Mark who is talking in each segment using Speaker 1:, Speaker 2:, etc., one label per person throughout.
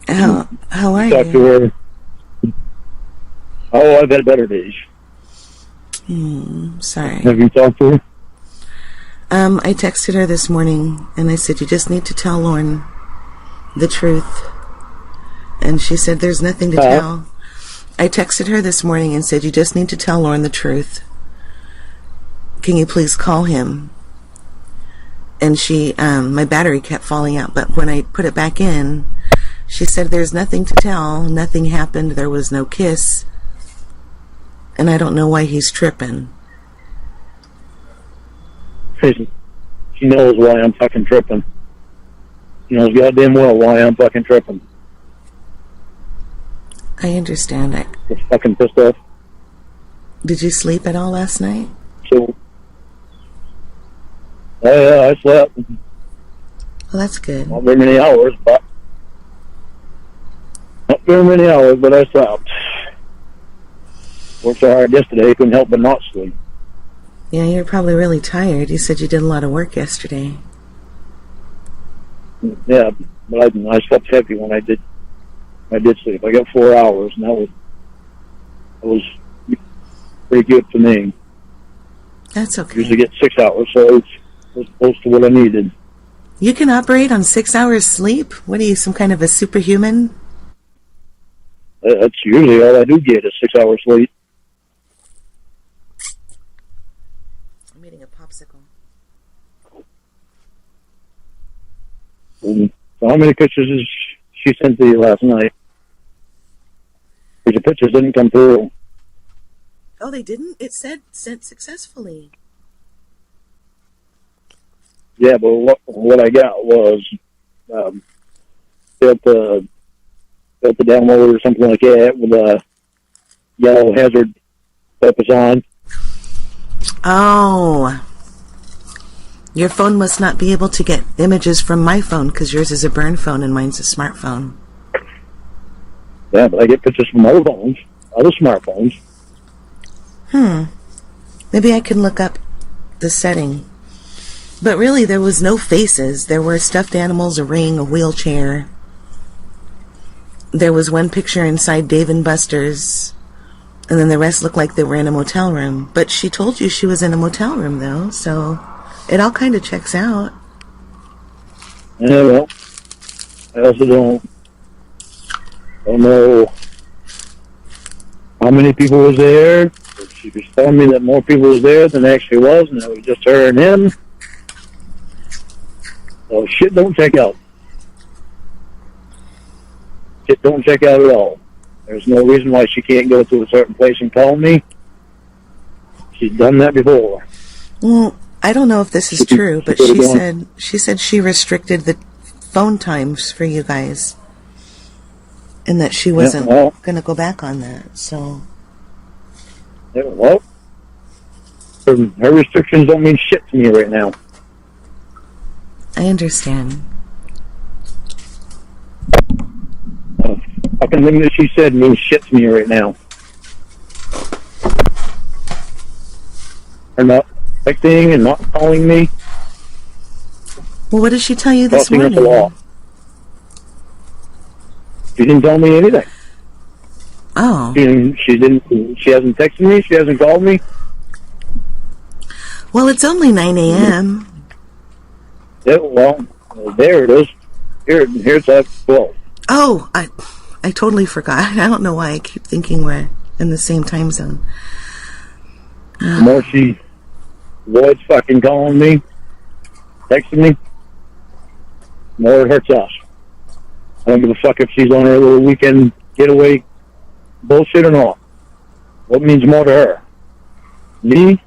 Speaker 1: How are
Speaker 2: Talk
Speaker 1: you?
Speaker 2: to her. Oh, I've had better days.
Speaker 1: Sorry.
Speaker 2: Have you talked to her?
Speaker 1: I texted her this morning and I said, you just need to tell Lorne the truth. And she said, there's nothing to tell. I texted her this morning and said, you just need to tell Lorne the truth. Can you please call him? And she, my battery kept falling out, but when I put it back in, she said, there's nothing to tell. Nothing happened. There was no kiss. And I don't know why he's tripping.
Speaker 2: She knows why I'm fucking tripping. She knows goddamn well why I'm fucking tripping.
Speaker 1: I understand.
Speaker 2: Just fucking pissed off.
Speaker 1: Did you sleep at all last night?
Speaker 2: So, yeah, I slept.
Speaker 1: Well, that's good.
Speaker 2: Not very many hours, but I slept. Worked so hard yesterday, couldn't help but not sleep.
Speaker 1: Yeah, you're probably really tired. You said you did a lot of work yesterday.
Speaker 2: Yeah, but I slept heavy when I did sleep. I got 4 hours, and that was pretty good for me.
Speaker 1: That's okay.
Speaker 2: I usually get 6 hours, so it was close to what I needed.
Speaker 1: You can operate on 6 hours sleep? What are you, some kind of a superhuman?
Speaker 2: That's usually all I do get is 6 hours sleep.
Speaker 1: I'm eating a popsicle.
Speaker 2: So how many pictures did she sent to you last night? Because the pictures didn't come through.
Speaker 1: Oh, they didn't? It said sent successfully.
Speaker 2: Yeah, but what I got was failed to download or something like that with a yellow hazard focus on.
Speaker 1: Oh. Your phone must not be able to get images from my phone because yours is a burn phone and mine's a smartphone.
Speaker 2: Yeah, but I get pictures from other phones, other smartphones.
Speaker 1: Maybe I can look up the setting. But really, there was no faces. There were stuffed animals, a ring, a wheelchair. There was one picture inside Dave & Buster's, and then the rest looked like they were in a motel room. But she told you she was in a motel room, though, so it all kind of checks out.
Speaker 2: Yeah, well, I also don't know how many people was there. She was telling me that more people was there than actually was, and it was just her and him. So shit don't check out. Shit don't check out at all. There's no reason why she can't go to a certain place and call me. She's done that before.
Speaker 1: Well, I don't know if this is true, but she said she restricted the phone times for you guys, and that she wasn't going to go back on that. So,
Speaker 2: yeah, well, her restrictions don't mean shit to me right now.
Speaker 1: I understand.
Speaker 2: Fucking thing that she said means shit to me right now. Her not texting and not calling me.
Speaker 1: Well, what did she tell you this morning?
Speaker 2: She didn't tell me anything.
Speaker 1: Oh.
Speaker 2: She hasn't texted me. She hasn't called me.
Speaker 1: Well, it's only 9 a.m.
Speaker 2: Yeah, well, there it is. Here's at 12.
Speaker 1: Oh, I totally forgot. I don't know why I keep thinking we're in the same time zone.
Speaker 2: The more she avoids fucking calling me, texting me, the more it hurts us. I don't give a fuck if she's on her little weekend getaway bullshit or not. What means more to her? Me?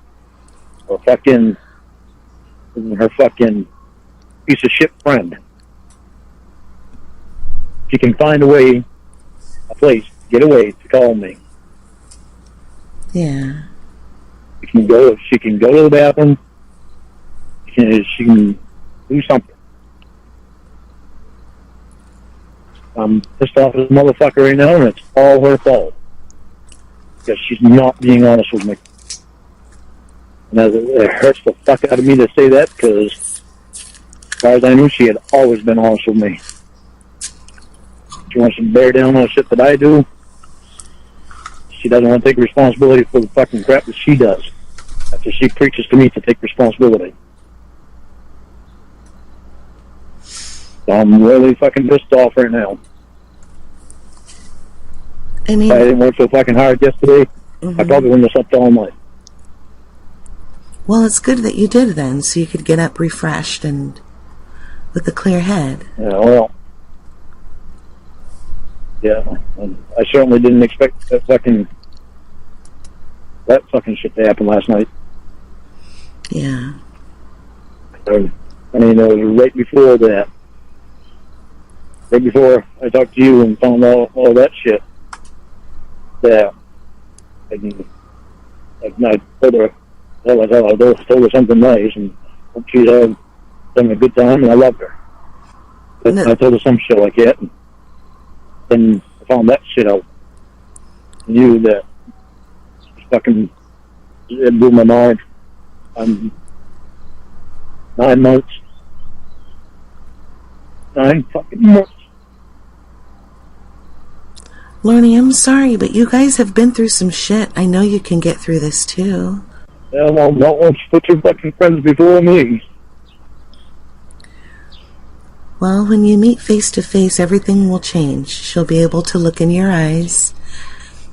Speaker 2: Or fucking her fucking piece of shit friend? She can find a place, get away to call me.
Speaker 1: Yeah.
Speaker 2: She can go to the bathroom. She can do something. I'm pissed off at this motherfucker right now, and it's all her fault. Because she's not being honest with me. And it hurts the fuck out of me to say that, because as far as I knew, she had always been honest with me. She wants to bear down on shit that I do. She doesn't want to take responsibility for the fucking crap that she does. After she preaches to me to take responsibility. So I'm really fucking pissed off right now.
Speaker 1: I mean,
Speaker 2: if I didn't work so fucking hard yesterday, I probably wouldn't have slept all night.
Speaker 1: Well, it's good that you did then, so you could get up refreshed and with a clear head.
Speaker 2: Yeah, well. Yeah, and I certainly didn't expect that fucking shit to happen last night.
Speaker 1: Yeah.
Speaker 2: I mean, it was right before that. Right before I talked to you and found out all that shit. Yeah. I told her, I told her something nice, and hope she's having a good time, and I loved her. But I told her some shit like that, and then I found that shit out. I knew that it blew my mind. I'm 9 months. 9 fucking months.
Speaker 1: Lorne, I'm sorry, but you guys have been through some shit. I know you can get through this too.
Speaker 2: Yeah, well, not once put your fucking friends before me.
Speaker 1: Well, when you meet face to face, everything will change. She'll be able to look in your eyes.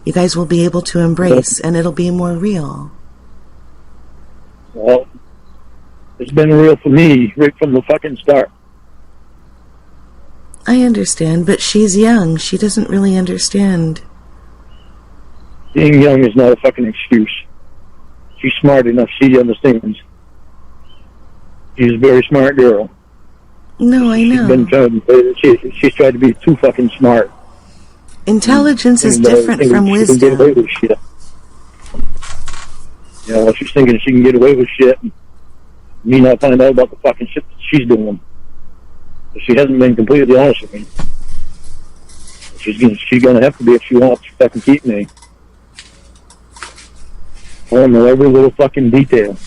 Speaker 1: You guys will be able to embrace, and it'll be more real.
Speaker 2: Well, it's been real for me right from the fucking start.
Speaker 1: I understand, but she's young. She doesn't really understand.
Speaker 2: Being young is not a fucking excuse. She's smart enough. She understands. She's a very smart girl.
Speaker 1: No, I know.
Speaker 2: She's tried to be too fucking smart.
Speaker 1: Intelligence is different from wisdom.
Speaker 2: She can get away with shit. You know, she's thinking she can get away with shit, and me not find out about the fucking shit that she's doing. She hasn't been completely honest with me. She's gonna have to be if she wants to fucking keep me. I want to know every little fucking detail.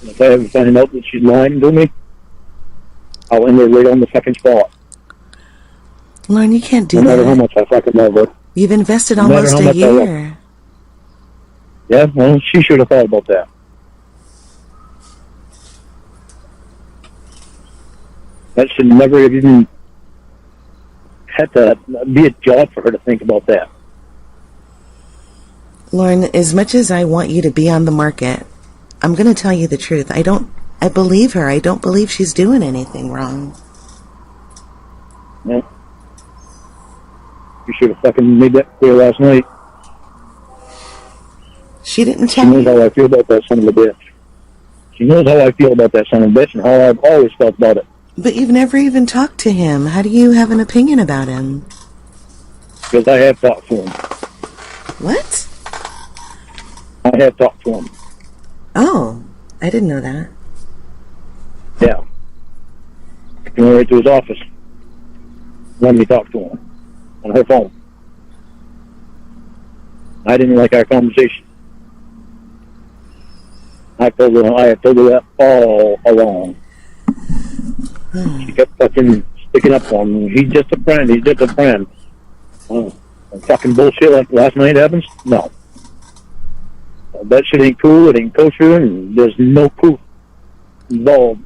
Speaker 2: And if I ever find out that she's lying to me, I'll end her right on the fucking spot.
Speaker 1: Lorne, you can't do that.
Speaker 2: No matter how much I fucking love her.
Speaker 1: You've invested almost a year.
Speaker 2: Yeah, well, she should have thought about that. That should never have even had to be a job for her to think about that.
Speaker 1: Lorne, as much as I want you to be on the market, I'm going to tell you the truth. I believe her. I don't believe she's doing anything wrong.
Speaker 2: Yeah. You should have fucking made that clear last night.
Speaker 1: She didn't tell
Speaker 2: me. She knows how I feel about that son of a bitch. She knows how I feel about that son of a bitch and how I've always felt about it.
Speaker 1: But you've never even talked to him. How do you have an opinion about him?
Speaker 2: Because I have talked to him.
Speaker 1: What?
Speaker 2: I have talked to him.
Speaker 1: Oh, I didn't know that.
Speaker 2: Yeah. I went right to his office. Let me talk to him. On her phone. I didn't like our conversation. I have told her that all along. She kept fucking sticking up for him. He's just a friend. He's just a friend. Oh, fucking bullshit like last night happens? No. That shit ain't cool. It ain't kosher. And there's no proof involved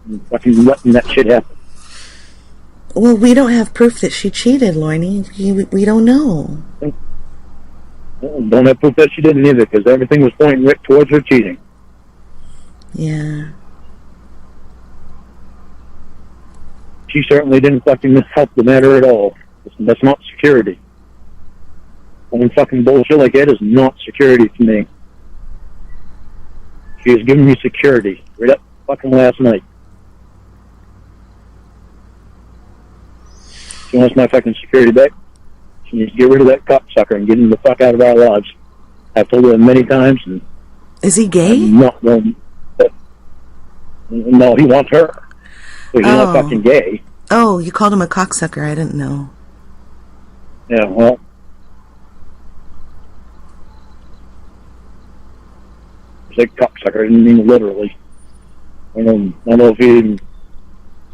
Speaker 2: in fucking letting that shit happen.
Speaker 1: Well, we don't have proof that she cheated, Lorne. We don't know.
Speaker 2: Don't have proof that she didn't either, because everything was pointing right towards her cheating.
Speaker 1: Yeah.
Speaker 2: She certainly didn't fucking help the matter at all. That's not security. Any fucking bullshit like that is not security to me. She has given me security right up fucking last night. She wants my fucking security back. She needs to get rid of that cocksucker and get him the fuck out of our lives. I've told her many times. And
Speaker 1: is he gay?
Speaker 2: No, he wants her. So he's not fucking gay.
Speaker 1: Oh, you called him a cocksucker. I didn't know.
Speaker 2: Yeah, well. I said cocksucker. I didn't mean literally. I don't know if he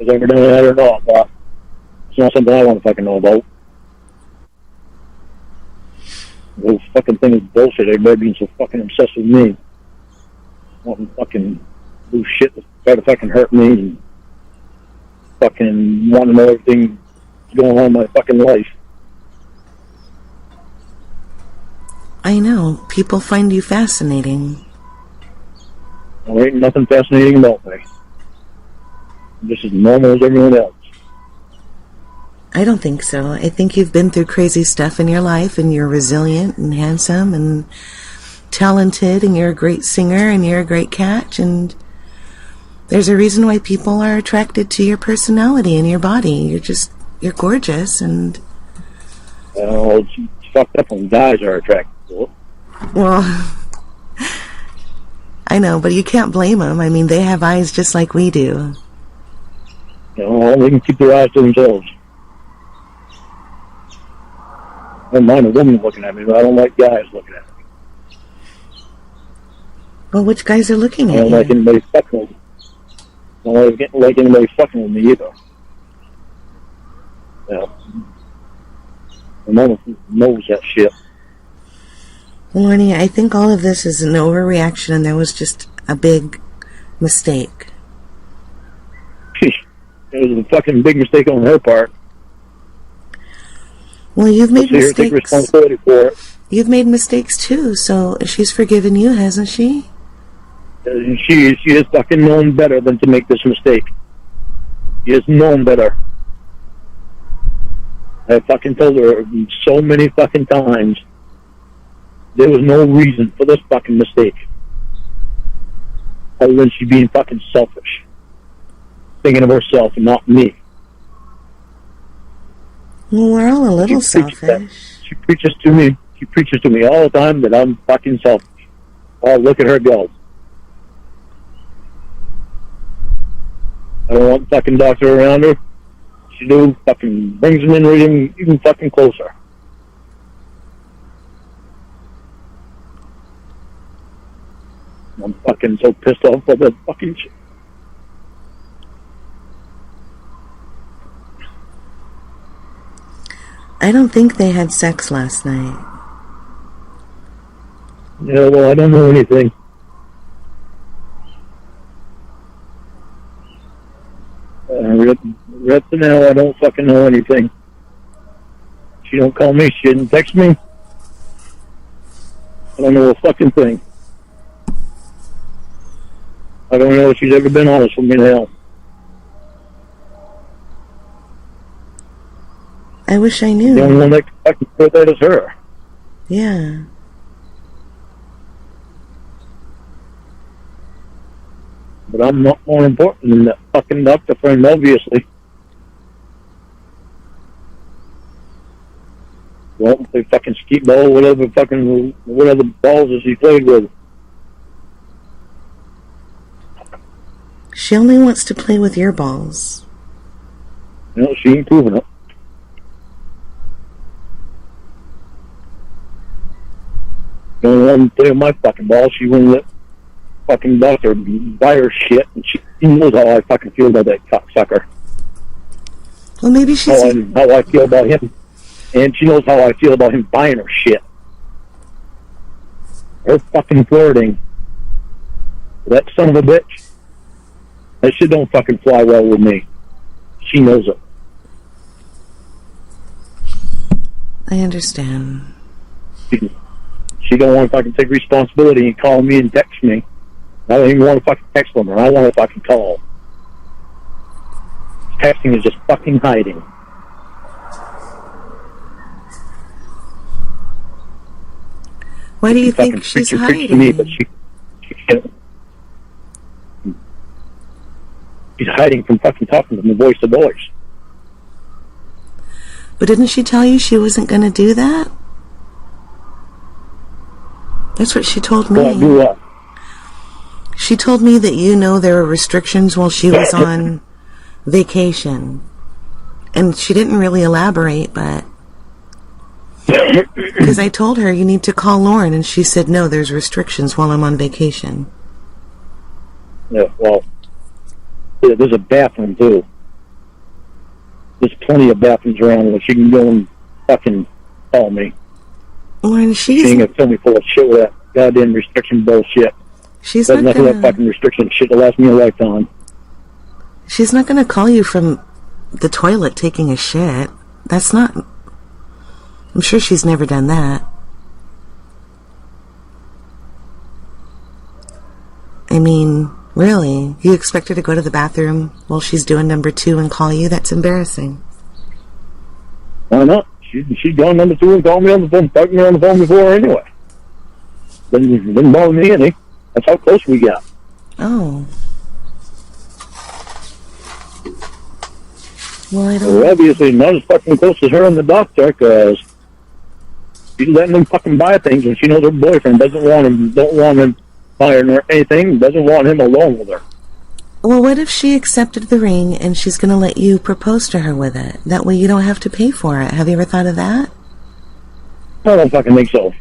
Speaker 2: has ever done that or not, but It's not something I want to fucking know about. The whole fucking thing is bullshit. Everybody being so fucking obsessed with me. Wanting to fucking do shit to try to fucking hurt me and fucking want to know everything going on in my fucking life.
Speaker 1: I know. People find you fascinating.
Speaker 2: There ain't nothing fascinating about me. I'm just as normal as everyone else.
Speaker 1: I don't think so. I think you've been through crazy stuff in your life, and you're resilient and handsome and talented, and you're a great singer, and you're a great catch, and there's a reason why people are attracted to your personality and your body. You're gorgeous, and...
Speaker 2: It's fucked up when guys are attracted to it.
Speaker 1: Well, I know, but you can't blame them. I mean, they have eyes just like we do.
Speaker 2: They can keep their eyes to themselves. I don't mind a woman looking at me, but I don't like guys looking at me.
Speaker 1: Well, which guys are looking at you?
Speaker 2: I don't like anybody fucking with me. I don't like anybody fucking with me either. Yeah. Ramona knows that shit.
Speaker 1: Lorne, I think all of this is an overreaction, and there was just a big mistake.
Speaker 2: It was a fucking big mistake on her part.
Speaker 1: Well, you've made mistakes.
Speaker 2: Take responsibility for it.
Speaker 1: You've made mistakes too, so she's forgiven you, hasn't she?
Speaker 2: She has fucking known better than to make this mistake. She has known better. I fucking told her so many fucking times there was no reason for this fucking mistake other than she being fucking selfish, thinking of herself and not me.
Speaker 1: Well, we're all a little selfish.
Speaker 2: She preaches to me. She preaches to me all the time that I'm fucking selfish. Oh, look at her go. I don't want the fucking doctor around her. She do fucking brings him in even fucking closer. I'm fucking so pissed off about that fucking shit.
Speaker 1: I don't think they had sex last night.
Speaker 2: Yeah, well, I don't know anything. Right now, I don't fucking know anything. She don't call me. She didn't text me. I don't know a fucking thing. I don't know if she's ever been honest with me now.
Speaker 1: I wish I knew.
Speaker 2: The only one that can fucking do that is her.
Speaker 1: Yeah.
Speaker 2: But I'm not more important than that fucking doctor friend, obviously. Well, they fucking skeet ball, whatever balls is he played with.
Speaker 1: She only wants to play with your balls.
Speaker 2: No, she ain't proving it. Don't want to play with my fucking balls. She wouldn't let fucking doctor buy her shit, and she knows how I fucking feel about that cocksucker.
Speaker 1: Well, maybe she's...
Speaker 2: How I feel about him. And she knows how I feel about him buying her shit. Her fucking flirting. That son of a bitch. That shit don't fucking fly well with me. She knows it.
Speaker 1: I understand.
Speaker 2: She don't want to fucking take responsibility and call me and text me. I don't even want to fucking text them. I want to fucking call. Texting is just fucking hiding.
Speaker 1: Why do you think she's hiding?
Speaker 2: To me, but she can't. She's hiding from fucking talking to the voice of voice.
Speaker 1: But didn't she tell you she wasn't going to do that? That's what she told me.
Speaker 2: Well, do what?
Speaker 1: She told me that there were restrictions while she was on vacation. And she didn't really elaborate, but... Because I told her, you need to call Lorne, and she said, no, there's restrictions while I'm on vacation.
Speaker 2: Yeah, well, there's a bathroom, too. There's plenty of bathrooms around where she can go and fucking call me.
Speaker 1: Lorne,
Speaker 2: She ain't gonna fill me full of shit with that goddamn restriction bullshit.
Speaker 1: She's
Speaker 2: There's
Speaker 1: not
Speaker 2: nothing
Speaker 1: gonna...
Speaker 2: that fucking restriction shit that lasts me a lifetime.
Speaker 1: She's not gonna call you from the toilet taking a shit. That's not... I'm sure she's never done that. I mean, really? You expect her to go to the bathroom while she's doing number 2 and call you? That's embarrassing.
Speaker 2: Why not? She's gone number 2 and called me on the phone, talked me on the phone before anyway. Didn't bother me any. That's how close we got.
Speaker 1: Oh. Well, I don't...
Speaker 2: We're obviously not as fucking close as her and the doctor, because she's letting them fucking buy things, and she knows her boyfriend don't want him buying her anything, doesn't want him alone with her.
Speaker 1: Well, what if she accepted the ring and she's going to let you propose to her with it? That way you don't have to pay for it. Have you ever thought of that?
Speaker 2: I don't fucking think so.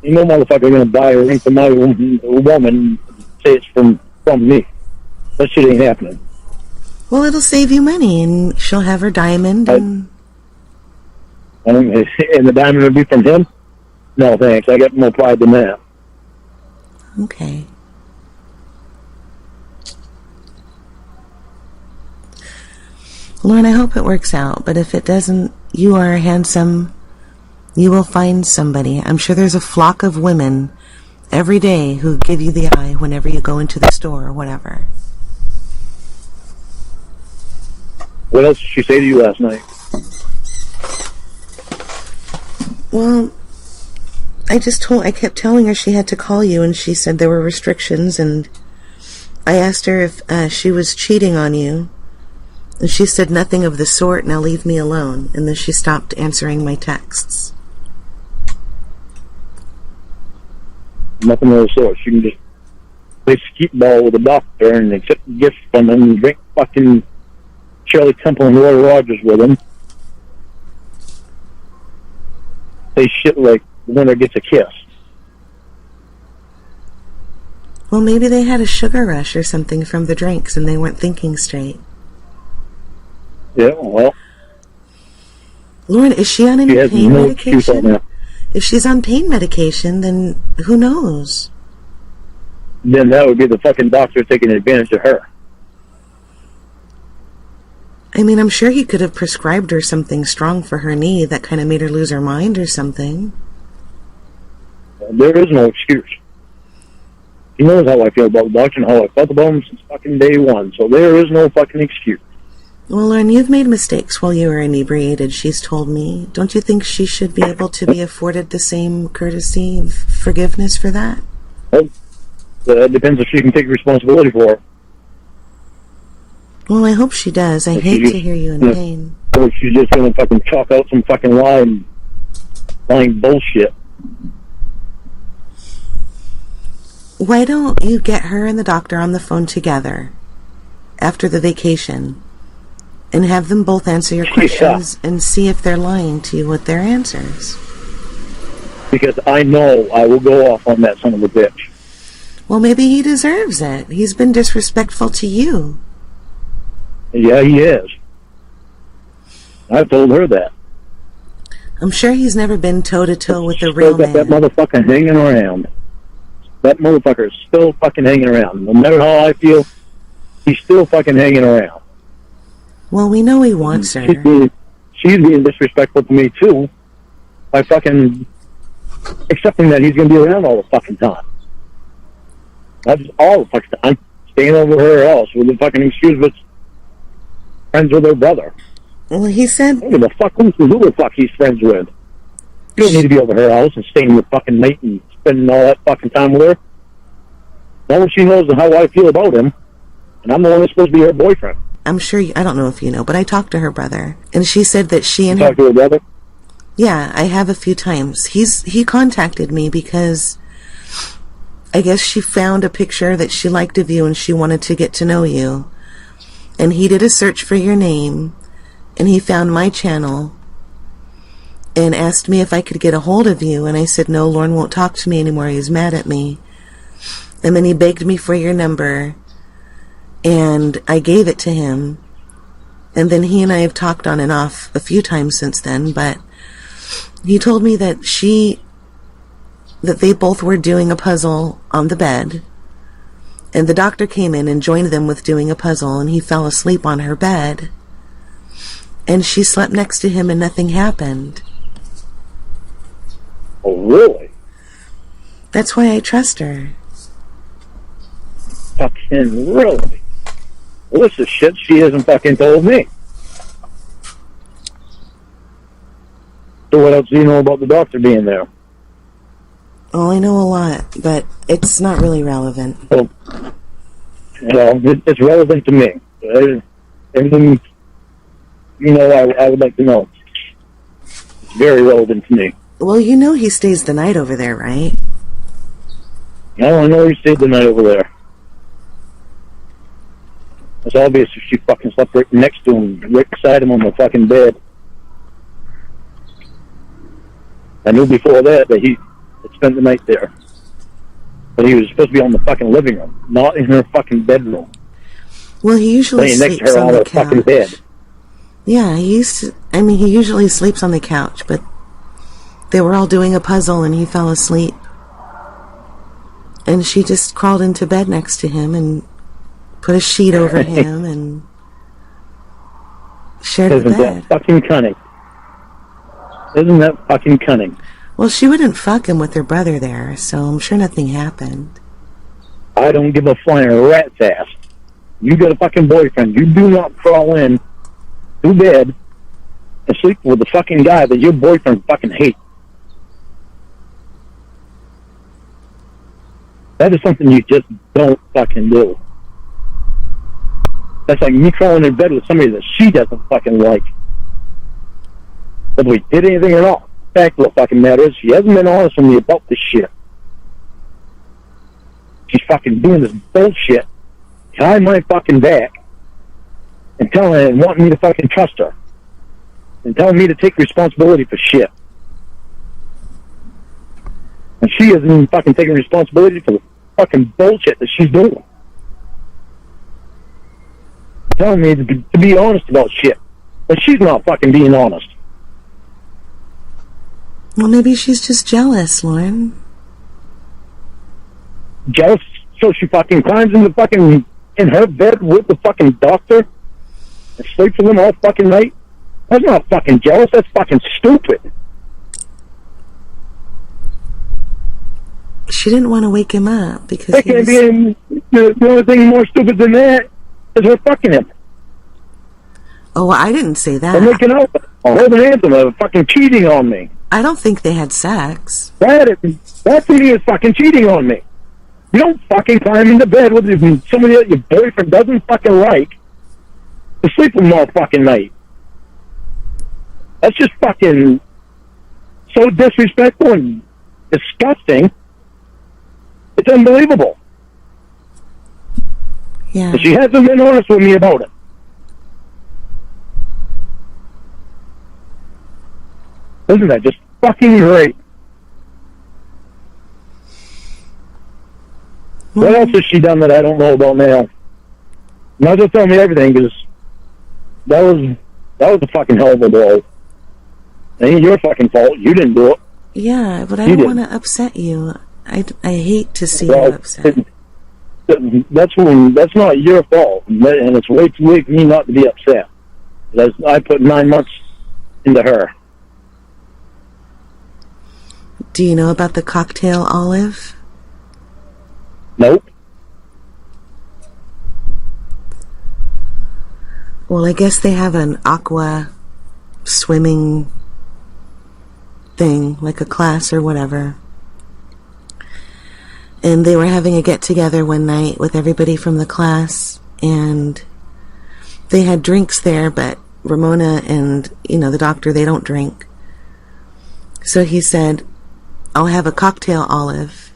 Speaker 2: You know, motherfucker, going to buy a ring for my woman, say it's from me. That shit ain't happening.
Speaker 1: Well, it'll save you money, and she'll have her diamond, and
Speaker 2: the diamond would be from him? No, thanks. I got more pride than that.
Speaker 1: Okay. Lorne, I hope it works out, but if it doesn't, you are handsome. You will find somebody. I'm sure there's a flock of women every day who give you the eye whenever you go into the store or whatever.
Speaker 2: What else did she say to you last night?
Speaker 1: Well, I kept telling her she had to call you, and she said there were restrictions, and I asked her if she was cheating on you, and she said nothing of the sort, now leave me alone, and then she stopped answering my texts.
Speaker 2: Nothing of the sort. She can just play skeet ball with the doctor and accept gifts from him and drink fucking Shirley Temple and Roy Rogers with him. Say shit like the winner gets a kiss.
Speaker 1: Well, maybe they had a sugar rush or something from the drinks and they weren't thinking straight.
Speaker 2: Yeah, well.
Speaker 1: Lauren, is she on any pain medication?
Speaker 2: On that.
Speaker 1: If she's on pain medication, then who knows?
Speaker 2: Then that would be the fucking doctor taking advantage of her.
Speaker 1: I mean, I'm sure he could have prescribed her something strong for her knee that kind of made her lose her mind or something.
Speaker 2: There is no excuse. He knows how I feel about the doctor and how I felt about him since fucking day one, so there is no fucking excuse.
Speaker 1: Well, Lauren, you've made mistakes while you were inebriated, she's told me. Don't you think she should be able to be afforded the same courtesy of forgiveness for that?
Speaker 2: Well, it depends if she can take responsibility for it.
Speaker 1: Well, I hope she does. I hate to hear you in pain.
Speaker 2: Or she's just going to fucking chalk out some fucking lying bullshit.
Speaker 1: Why don't you get her and the doctor on the phone together after the vacation and have them both answer your questions and see if they're lying to you with their answers?
Speaker 2: Because I know I will go off on that son of a bitch.
Speaker 1: Well, maybe he deserves it. He's been disrespectful to you.
Speaker 2: Yeah, he is. I've told her that.
Speaker 1: I'm sure he's never been toe-to-toe with a real man.
Speaker 2: That motherfucker hanging around. That motherfucker is still fucking hanging around. No matter how I feel, he's still fucking hanging around.
Speaker 1: Well, we know he wants her.
Speaker 2: She's being disrespectful to me, too, by fucking accepting that he's going to be around all the fucking time. That's all the fucking time. Staying over her house with the fucking excuse of friends with her brother.
Speaker 1: Well, he said...
Speaker 2: Who the fuck who the fuck he's friends with? You don't need to be over her house and staying with fucking mate and spending all that fucking time with her. No, she knows how I feel about him, and I'm the one that's supposed to be her boyfriend.
Speaker 1: I'm sure, I don't know if you know, but I talked to her brother, and she said that she and
Speaker 2: talked to her brother?
Speaker 1: Yeah, I have a few times. He contacted me because I guess she found a picture that she liked of you and she wanted to get to know you. And he did a search for your name, and he found my channel and asked me if I could get a hold of you, and I said, no, Lorne won't talk to me anymore, he's mad at me. And then he begged me for your number, and I gave it to him, And then he and I have talked on and off a few times since then, but he told me that they both were doing a puzzle on the bed, and the doctor came in and joined them with doing a puzzle, and he fell asleep on her bed, and she slept next to him and nothing happened.
Speaker 2: Oh, really?
Speaker 1: That's why I trust her.
Speaker 2: Fucking really? Well, this is shit she hasn't fucking told me. So what else do you know about the doctor being there?
Speaker 1: Oh, I know a lot, but it's not really relevant.
Speaker 2: Well, it's relevant to me. Everything, I would like to know. It's very relevant to me.
Speaker 1: Well, you know he stays the night over there, right?
Speaker 2: I know he stayed the night over there. It's obvious if she fucking slept right next to him, right beside him on the fucking bed. I knew before that he had spent the night there. But he was supposed to be on the fucking living room, not in her fucking bedroom.
Speaker 1: Well, he usually sleeps
Speaker 2: next to her
Speaker 1: on
Speaker 2: on
Speaker 1: the
Speaker 2: her fucking bed.
Speaker 1: Yeah, he usually sleeps on the couch, but they were all doing a puzzle and he fell asleep. And she just crawled into bed next to him and put a sheet over him and shared the bed.
Speaker 2: Isn't that fucking cunning? Isn't that fucking cunning?
Speaker 1: Well, she wouldn't fuck him with her brother there, so I'm sure nothing happened.
Speaker 2: I don't give a flying rat's ass. You got a fucking boyfriend. You do not crawl in to bed and sleep with the fucking guy that your boyfriend fucking hates. That is something you just don't fucking do. That's like me crawling in bed with somebody that she doesn't fucking like. Whether we did anything or not. The fact of the fucking matter is, she hasn't been honest with me about this shit. She's fucking doing this bullshit behind my fucking back and telling and wanting me to fucking trust her and telling me to take responsibility for shit. And she isn't even fucking taking responsibility for the fucking bullshit that she's doing. Telling me to be honest about shit. But she's not fucking being honest.
Speaker 1: Well, maybe she's just jealous, Lorne.
Speaker 2: Jealous? So she fucking climbs in her bed with the fucking doctor and sleeps with him all fucking night? That's not fucking jealous. That's fucking stupid.
Speaker 1: She didn't want to wake him up because
Speaker 2: There can't be the only thing more stupid than that is her fucking him.
Speaker 1: Oh, I didn't say that.
Speaker 2: I'm making out holding hands with her, fucking cheating on me.
Speaker 1: I don't think they had sex.
Speaker 2: That to me is fucking cheating on me. You don't fucking climb into bed with somebody that your boyfriend doesn't fucking like to sleep with them all fucking night. That's just fucking so disrespectful and disgusting. It's unbelievable.
Speaker 1: Yeah.
Speaker 2: But she hasn't been honest with me about it. Isn't that just fucking great? What else has she done that I don't know about now? Now just tell me everything, because that was a fucking hell of a blow. It ain't your fucking fault. You didn't do it.
Speaker 1: Yeah, but I don't want to upset you. I hate to see you upset.
Speaker 2: That's not your fault, and it's way too late for me not to be upset. I put 9 months into her.
Speaker 1: Do you know about the cocktail olive?
Speaker 2: Nope.
Speaker 1: Well, I guess they have an aqua swimming thing, like a class or whatever. And they were having a get-together one night with everybody from the class, and they had drinks there, but Ramona and, the doctor, they don't drink. So he said, I'll have a cocktail olive.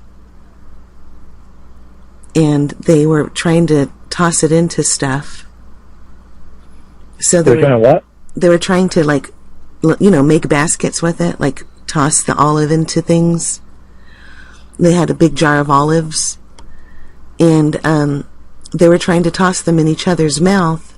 Speaker 1: And they were trying to toss it into stuff. So they were trying to, make baskets with it, like toss the olive into things. They had a big jar of olives, and they were trying to toss them in each other's mouth.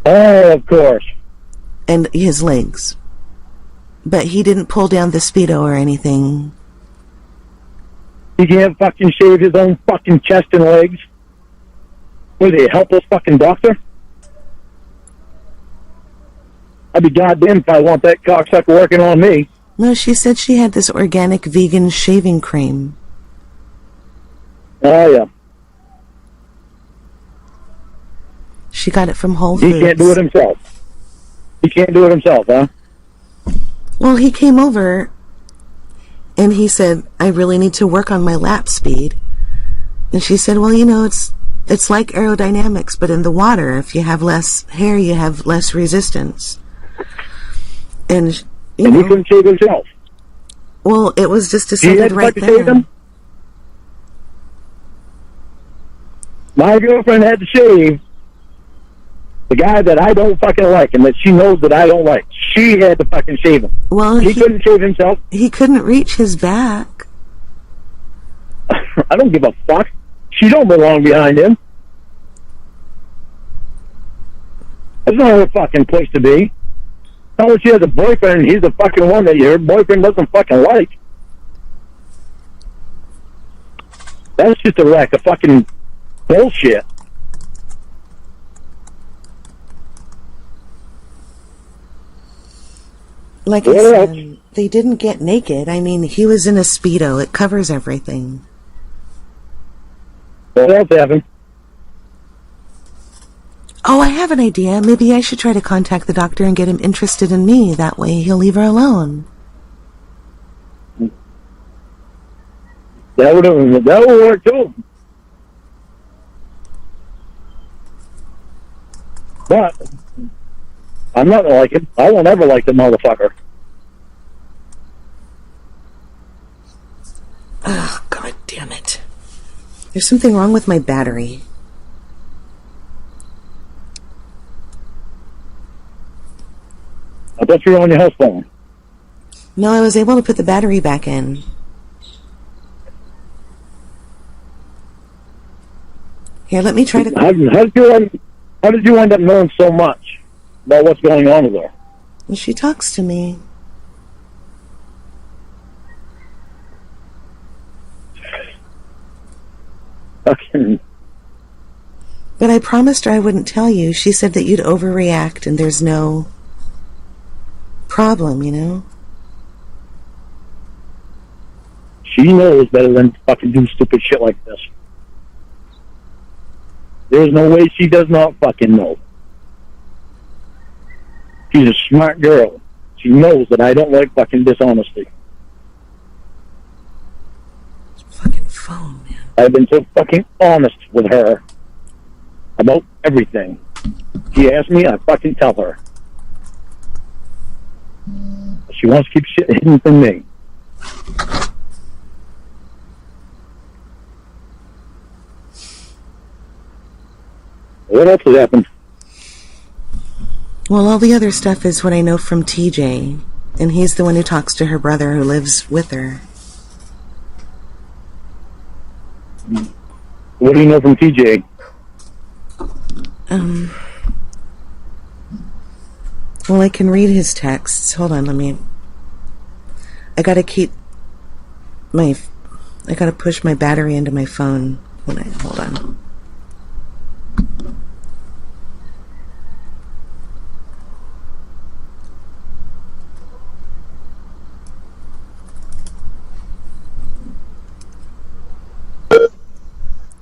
Speaker 2: Oh, of course.
Speaker 1: And his legs. But he didn't pull down the Speedo or anything.
Speaker 2: He can't fucking shave his own fucking chest and legs? Was he a helpless fucking doctor? I'd be goddamn if I want that cocksucker working on me.
Speaker 1: No, she said she had this organic vegan shaving cream.
Speaker 2: Oh, yeah.
Speaker 1: She got it from Whole Foods.
Speaker 2: He can't do it himself. He can't do it himself, huh?
Speaker 1: Well, he came over and he said, I really need to work on my lap speed. And she said, well, you know, it's like aerodynamics, but in the water. If you have less hair, you have less resistance. And
Speaker 2: he couldn't shave himself.
Speaker 1: Well, it was just decided right there.
Speaker 2: My girlfriend had to shave the guy that I don't fucking like and that she knows that I don't like. She had to fucking shave him.
Speaker 1: Well,
Speaker 2: he couldn't shave himself.
Speaker 1: He couldn't reach his back.
Speaker 2: I don't give a fuck. She don't belong behind him. That's not her fucking place to be. Tell her she has a boyfriend and he's the fucking one that her boyfriend doesn't fucking like. That's just a rack of fucking bullshit.
Speaker 1: Like I said, they didn't get naked. I mean, he was in a Speedo. It covers everything.
Speaker 2: What else happened?
Speaker 1: Oh, I have an idea. Maybe I should try to contact the doctor and get him interested in me. That way he'll leave her alone.
Speaker 2: That would work too. But I'm not gonna like him. I won't ever like the motherfucker.
Speaker 1: Oh, God damn it. There's something wrong with my battery.
Speaker 2: I thought you were on your house phone.
Speaker 1: No, I was able to put the battery back in. Here, let me try to...
Speaker 2: How did you end up knowing so much about what's going on with her?
Speaker 1: Well, she talks to me.
Speaker 2: Okay.
Speaker 1: But I promised her I wouldn't tell you. She said that you'd overreact and there's no problem, you know?
Speaker 2: She knows better than fucking do stupid shit like this. There's no way she does not fucking know. She's a smart girl. She knows that I don't like fucking dishonesty.
Speaker 1: Fucking phone, man.
Speaker 2: I've been so fucking honest with her about everything. She asks me, I fucking tell her. She wants to keep shit hidden from me. What else has happened?
Speaker 1: Well, all the other stuff is what I know from TJ. And he's the one who talks to her brother who lives with her.
Speaker 2: What do you know from TJ?
Speaker 1: Well, I can read his texts. Hold on, I gotta push my battery into my phone. Hold on.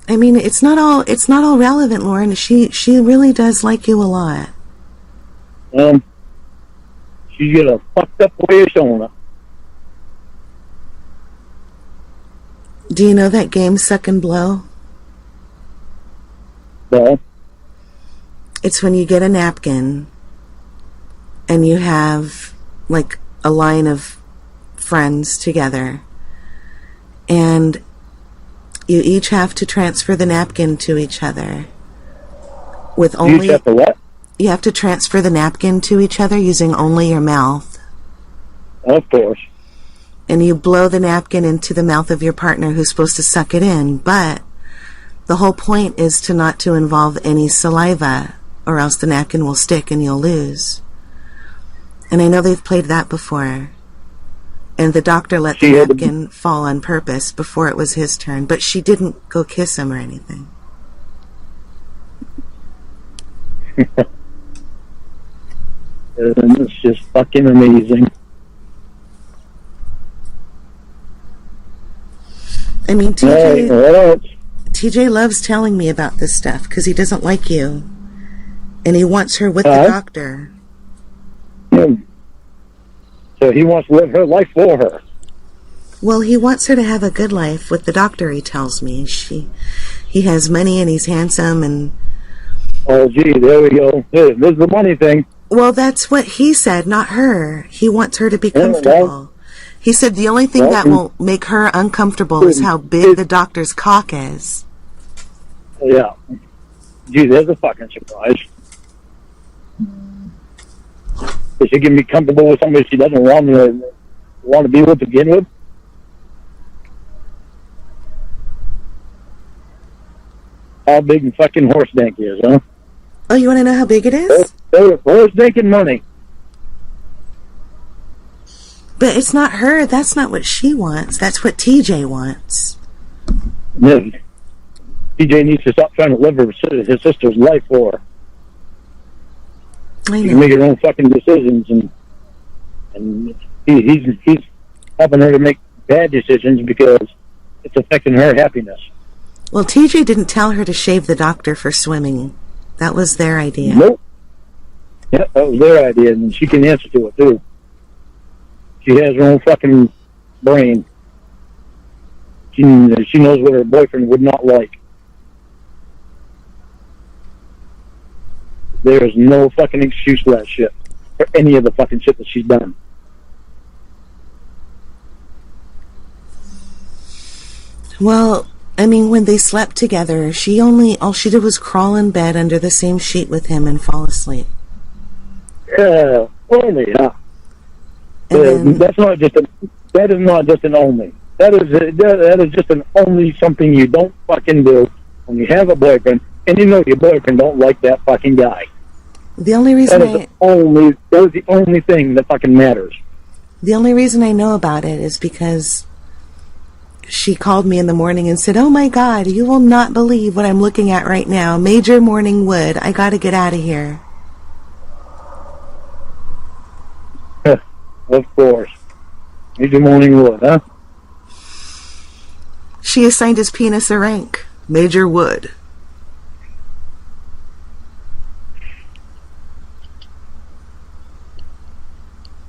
Speaker 1: I mean, it's not all relevant, Lauren. She really does like you a lot.
Speaker 2: She's got a fucked up way of showing up.
Speaker 1: Do you know that game, Suck and Blow?
Speaker 2: No.
Speaker 1: It's when you get a napkin and you have like a line of friends together and you each have to transfer the napkin to each other with only...
Speaker 2: You each have to what?
Speaker 1: You have to transfer the napkin to each other using only your mouth.
Speaker 2: Of course.
Speaker 1: And you blow the napkin into the mouth of your partner who's supposed to suck it in, but the whole point is to not to involve any saliva or else the napkin will stick and you'll lose. And I know they've played that before. And the doctor let the napkin fall on purpose before it was his turn, but she didn't go kiss him or anything.
Speaker 2: And it's just fucking amazing.
Speaker 1: I mean, TJ loves telling me about this stuff because he doesn't like you. And he wants her with the doctor.
Speaker 2: Yeah. So he wants to live her life for her.
Speaker 1: Well, he wants her to have a good life with the doctor, he tells me. He has money and he's handsome and...
Speaker 2: Oh, gee, there we go. This is the money thing.
Speaker 1: Well, that's what he said, not her. He wants her to be comfortable. He said the only thing that will make her uncomfortable is how big the doctor's cock is.
Speaker 2: Yeah. Gee, there's a fucking surprise. Is she going to be comfortable with somebody she doesn't want to be with to begin with? How big the fucking horse dank is, huh?
Speaker 1: Oh, you want to know how big it is?
Speaker 2: Horse dank and money.
Speaker 1: But it's not her. That's not what she wants. That's what TJ wants.
Speaker 2: Yeah. TJ needs to stop trying to live his sister's life for her.
Speaker 1: I know.
Speaker 2: She can make her own fucking decisions, and he's helping her to make bad decisions because it's affecting her happiness.
Speaker 1: Well, TJ didn't tell her to shave the doctor for swimming. That was their idea.
Speaker 2: Nope. Yeah, that was their idea, and she can answer to it, too. She has her own fucking brain. She knows what her boyfriend would not like. There is no fucking excuse for that shit. For any of the fucking shit that she's done.
Speaker 1: Well, I mean, when they slept together, all she did was crawl in bed under the same sheet with him and fall asleep.
Speaker 2: Yeah, only, huh? That is not just an only. That is just an only something you don't fucking do when you have a boyfriend and you know your boyfriend don't like that fucking guy.
Speaker 1: The only reason
Speaker 2: that is the only thing that fucking matters.
Speaker 1: The only reason I know about it is because she called me in the morning and said, "Oh my God, you will not believe what I'm looking at right now. Major morning wood. I gotta get out of here."
Speaker 2: Of course. Major morning wood, huh?
Speaker 1: She assigned his penis a rank. Major wood.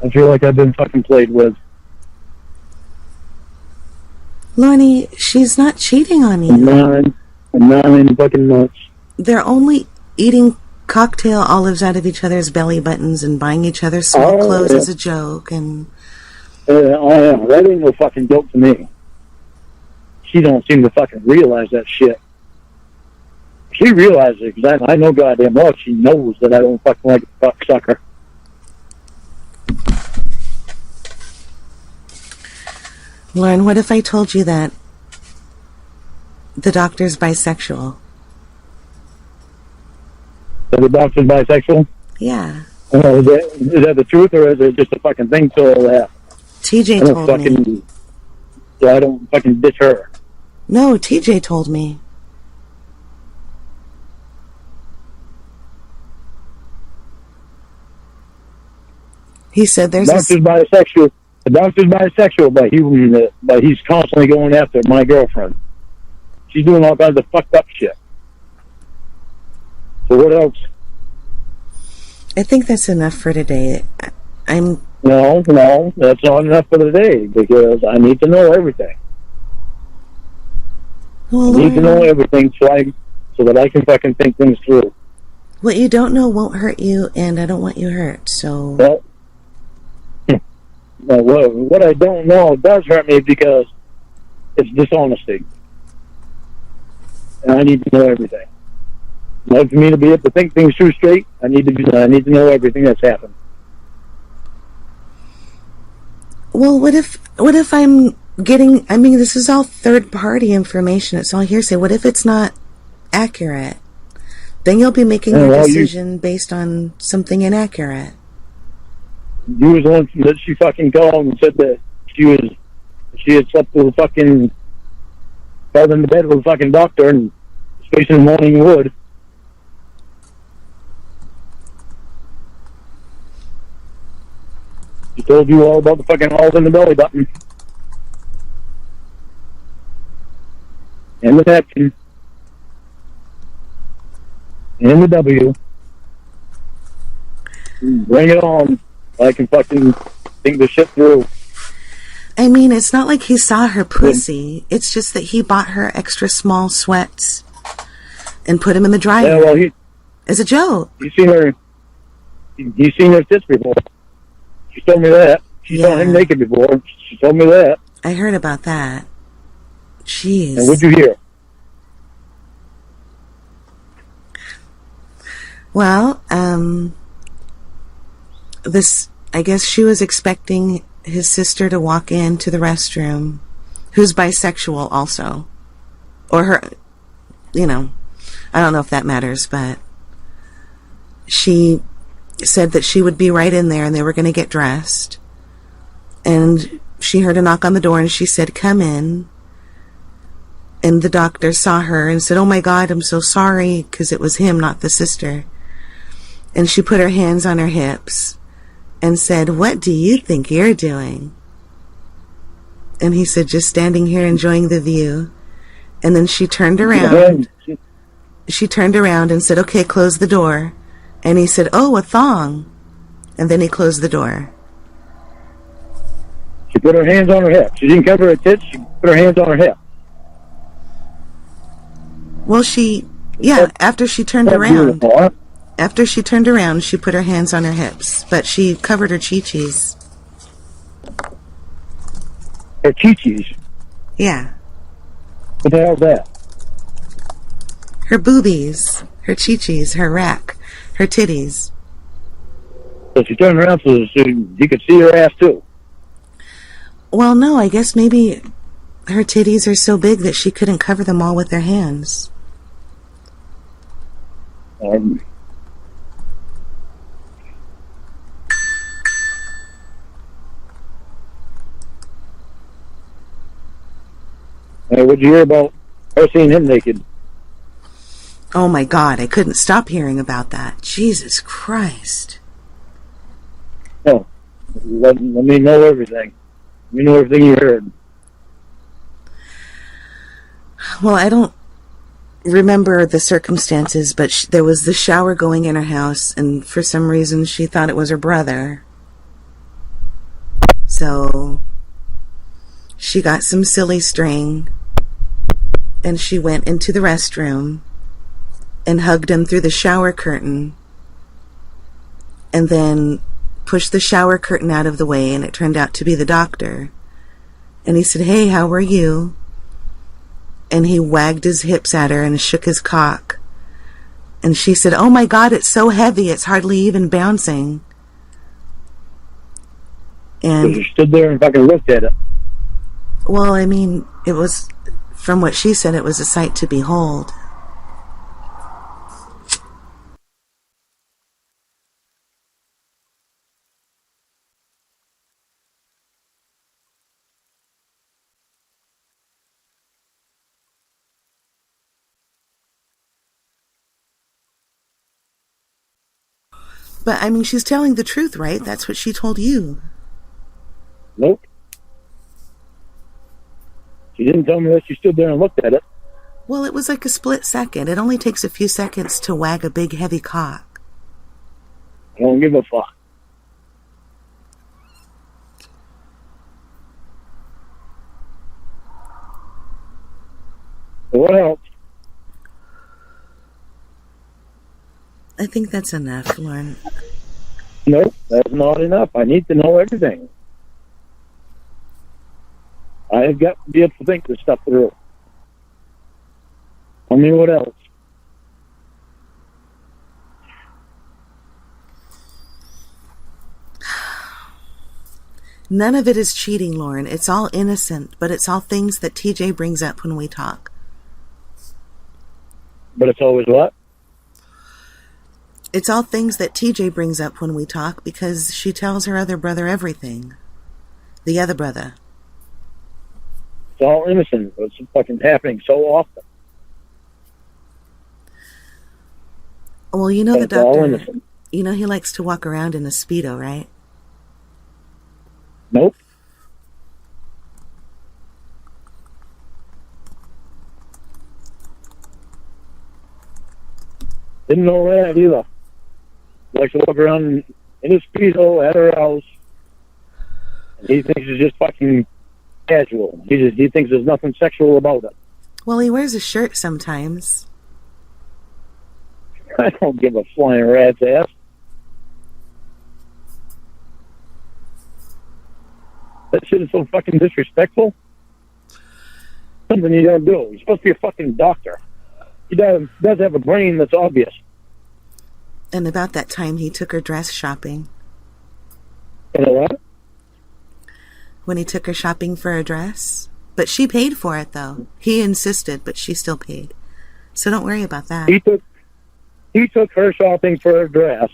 Speaker 2: I feel like I've been fucking played with.
Speaker 1: Lorne, she's not cheating on you.
Speaker 2: 9 fucking months.
Speaker 1: They're only eating cocktail olives out of each other's belly buttons and buying each other small clothes as a joke. And
Speaker 2: that ain't no fucking joke to me. She don't seem to fucking realize that shit. She realizes it because I know goddamn well she knows that I don't fucking like a cocksucker.
Speaker 1: Lorne, what if I told you that the doctor's bisexual?
Speaker 2: So the doctor's bisexual?
Speaker 1: Yeah.
Speaker 2: Is that the truth, or is it just a fucking thing to laugh?
Speaker 1: TJ told me.
Speaker 2: So I don't fucking ditch her.
Speaker 1: No, TJ told me. He said there's
Speaker 2: bisexual. The doctor's bisexual, but he's constantly going after my girlfriend. She's doing all kinds of fucked up shit. So what else?
Speaker 1: I think that's enough for today.
Speaker 2: No, that's not enough for today because I need to know everything.
Speaker 1: Well,
Speaker 2: I need to know everything so that I can fucking think things through.
Speaker 1: What you don't know won't hurt you, and I don't want you hurt, so...
Speaker 2: Well, what I don't know does hurt me because it's dishonesty. And I need to know everything. In order for me to be able to think things through straight, I need to know everything that's happened.
Speaker 1: Well, what if I'm getting... I mean, this is all third-party information. It's all hearsay. What if it's not accurate? Then you'll be making your decision based on something inaccurate.
Speaker 2: You was the one that she fucking called and said that she had slept with a fucking fell in the bed with a fucking doctor and space in the morning wood. She told you all about the fucking holes in the belly button. And the napkin. And the W. Bring it on. I can fucking think this shit through.
Speaker 1: I mean, it's not like he saw her pussy. It's just that he bought her extra small sweats and put him in the dryer.
Speaker 2: Yeah, well,
Speaker 1: as a joke.
Speaker 2: He's seen her tits before. She told me that. She saw him naked before. She told me that.
Speaker 1: I heard about that. Jeez.
Speaker 2: And what'd you hear?
Speaker 1: Well, I guess she was expecting his sister to walk into the restroom, who's bisexual also. Or her, I don't know if that matters, but she said that she would be right in there and they were going to get dressed. And she heard a knock on the door and she said, "Come in." And the doctor saw her and said, "Oh my God, I'm so sorry," because it was him, not the sister. And she put her hands on her hips and said, "What do you think you're doing?" And he said, "Just standing here enjoying the view." And then she turned around. She turned around and said, "Okay, close the door." And he said, "Oh, a thong." And then he closed the door.
Speaker 2: She put her hands on her hip. She didn't cover her tits. She put her hands on her hip.
Speaker 1: Well, after she turned around. After she turned around, she put her hands on her hips, but she covered her chi-chis.
Speaker 2: Her chi-chis?
Speaker 1: Yeah.
Speaker 2: What the hell's that?
Speaker 1: Her boobies, her chi-chis, her rack, her titties.
Speaker 2: So she turned around so you could see her ass too?
Speaker 1: Well, no, I guess maybe her titties are so big that she couldn't cover them all with her hands.
Speaker 2: What'd you hear about her seeing him naked?
Speaker 1: Oh my God, I couldn't stop hearing about that. Jesus Christ.
Speaker 2: Oh, let me know everything. Let me know everything you heard.
Speaker 1: Well, I don't remember the circumstances, but there was the shower going in her house, and for some reason she thought it was her brother. So she got some silly string and she went into the restroom and hugged him through the shower curtain and then pushed the shower curtain out of the way, and it turned out to be the doctor. And he said, "Hey, how are you?" And he wagged his hips at her and shook his cock. And she said, "Oh my God, it's so heavy, it's hardly even bouncing." And
Speaker 2: she stood there and fucking looked at it.
Speaker 1: Well, I mean, it was, from what she said, it was a sight to behold. But, I mean, she's telling the truth, right? That's what she told you.
Speaker 2: Nope. She didn't tell me that. She stood there and looked at it.
Speaker 1: Well, it was like a split second. It only takes a few seconds to wag a big, heavy cock.
Speaker 2: I don't give a fuck. What else?
Speaker 1: I think that's enough, Lorne.
Speaker 2: Nope, that's not enough. I need to know everything. I've got to be able to think this stuff through. I mean, what else?
Speaker 1: None of it is cheating, Lorne. It's all innocent, but it's all things that TJ brings up when we talk.
Speaker 2: But it's always what?
Speaker 1: It's all things that TJ brings up when we talk because she tells her other brother everything. The other brother.
Speaker 2: It's all innocent. It's fucking happening so often.
Speaker 1: Well, you know
Speaker 2: But
Speaker 1: the
Speaker 2: it's all
Speaker 1: doctor,
Speaker 2: innocent.
Speaker 1: you know he likes to walk around in a Speedo, right?
Speaker 2: Nope. Didn't know that either. Likes to walk around in his Speedo at her house. And he thinks it's just fucking casual. He thinks there's nothing sexual about it.
Speaker 1: Well, he wears a shirt sometimes.
Speaker 2: I don't give a flying rat's ass. That shit is so fucking disrespectful. Something you don't do. You're supposed to be a fucking doctor. He does have a brain that's obvious.
Speaker 1: And about that time he took her dress shopping.
Speaker 2: You know what?
Speaker 1: When he took her shopping for a dress. But she paid for it, though. He insisted, but she still paid. So don't worry about that.
Speaker 2: He took her shopping for a dress.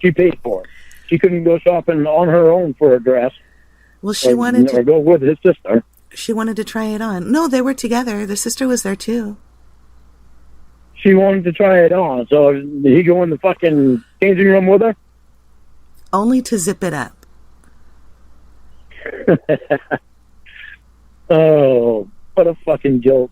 Speaker 2: She paid for it. She couldn't go shopping on her own for a dress.
Speaker 1: Well, she wanted to
Speaker 2: go with his sister.
Speaker 1: She wanted to try it on. No, they were together. The sister was there too.
Speaker 2: She wanted to try it on. So did he go in the fucking changing room with her?
Speaker 1: Only to zip it up.
Speaker 2: Oh, what a fucking joke.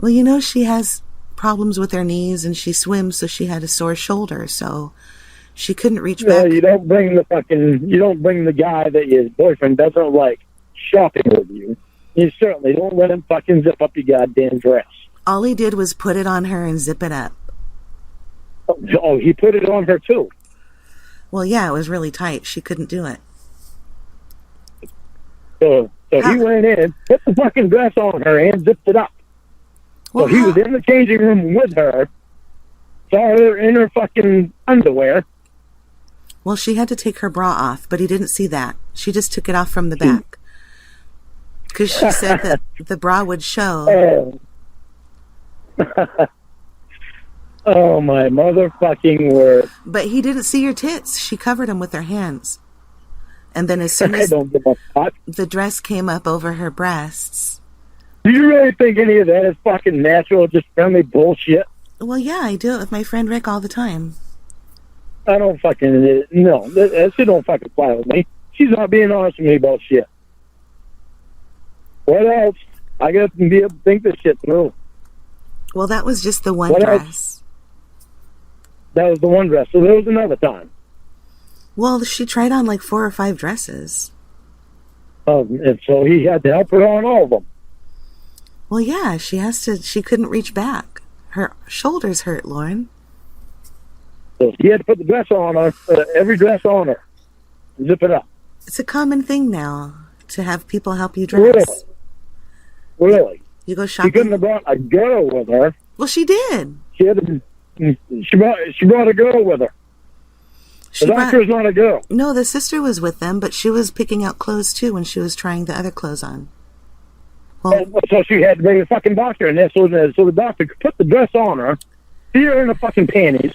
Speaker 1: Well, you know, she has problems with her knees and she swims, so she had a sore shoulder, so she couldn't reach back.
Speaker 2: You don't bring the guy that your boyfriend doesn't like shopping with you. You certainly don't let him fucking zip up your goddamn dress.
Speaker 1: All he did was put it on her and zip it up.
Speaker 2: Oh, he put it on her too.
Speaker 1: Well, yeah, it was really tight. She couldn't do it.
Speaker 2: So he went in, put the fucking dress on her and zipped it up.
Speaker 1: Well,
Speaker 2: so he was in the changing room with her, saw her in her fucking underwear.
Speaker 1: Well, she had to take her bra off, but he didn't see that. She just took it off from the back. Because she said that the bra would show.
Speaker 2: Oh, my motherfucking word.
Speaker 1: But he didn't see her tits. She covered them with her hands. And then as soon
Speaker 2: I
Speaker 1: as
Speaker 2: don't give a fuck.
Speaker 1: the dress came up over her breasts.
Speaker 2: Do you really think any of that is fucking natural, just friendly bullshit?
Speaker 1: Well, yeah, I do it with my friend Rick all the time.
Speaker 2: I don't fucking... No, that shit don't fucking fly with me. She's not being honest with me about shit. What else? I got to be able to think this shit through.
Speaker 1: Well, that was just the one
Speaker 2: What
Speaker 1: dress.
Speaker 2: else? That was the one dress. So there was another time.
Speaker 1: Well, she tried on like 4 or 5 dresses.
Speaker 2: And so he had to help her on all of them.
Speaker 1: Well, yeah, she couldn't reach back. Her shoulders hurt, Lorne.
Speaker 2: So he had to put the dress on her, every dress on her. Zip it up.
Speaker 1: It's a common thing now to have people help you dress.
Speaker 2: Really?
Speaker 1: You go
Speaker 2: She
Speaker 1: shopping?
Speaker 2: couldn't have brought a girl with her.
Speaker 1: Well, she did.
Speaker 2: She brought a girl with her. The doctor's not a girl.
Speaker 1: No, the sister was with them, but she was picking out clothes too when she was trying the other clothes on. Well,
Speaker 2: so she had to bring the fucking doctor in there so the doctor could put the dress on her, see her in the fucking panties,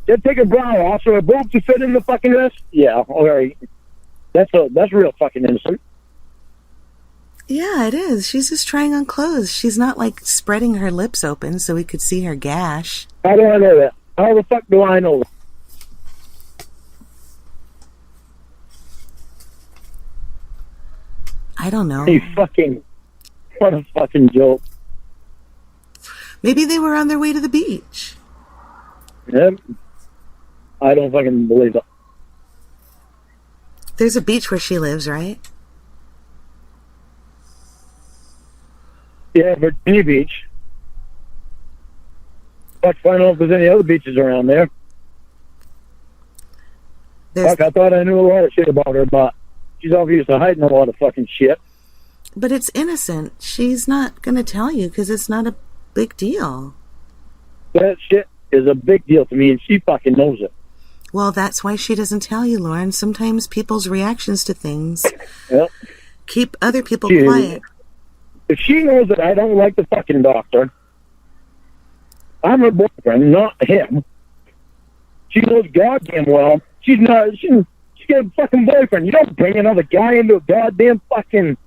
Speaker 2: then take her bra off so her boobs could fit in the fucking dress. Yeah, all right. That's real fucking innocent.
Speaker 1: yeah, it is. She's just trying on clothes. She's not like spreading her lips open so we could see her gash.
Speaker 2: How do I know that? How the fuck do I know that?
Speaker 1: I don't know.
Speaker 2: What a fucking joke.
Speaker 1: Maybe they were on their way to the beach.
Speaker 2: Yep. I don't fucking believe it.
Speaker 1: There's a beach where she lives, right?
Speaker 2: Yeah, Virginia Beach. Fuck, I don't know if there's any other beaches around there. Fuck, I thought I knew a lot of shit about her, but she's obviously hiding a lot of fucking shit.
Speaker 1: But it's innocent. She's not going to tell you because it's not a big deal.
Speaker 2: That shit is a big deal to me, and she fucking knows it.
Speaker 1: Well, that's why she doesn't tell you, Lauren. Sometimes people's reactions to things keep other people quiet.
Speaker 2: If she knows that I don't like the fucking doctor, I'm her boyfriend, not him. She knows goddamn well. She's got a fucking boyfriend. You don't bring another guy into a goddamn fucking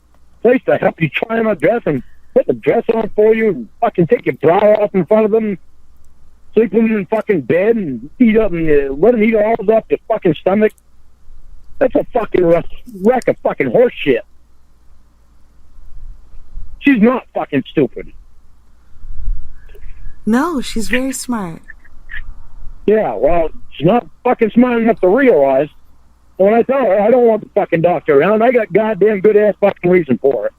Speaker 2: place to help you try on a dress and put the dress on for you and fucking take your bra off in front of them, sleep them in fucking bed and eat up and let them eat all up your fucking stomach. That's a fucking wreck of fucking horse shit. She's not fucking stupid.
Speaker 1: No, she's very smart.
Speaker 2: Yeah, well, she's not fucking smart enough to realize when I tell her I don't want the fucking doctor around, I got goddamn good ass fucking reason for it.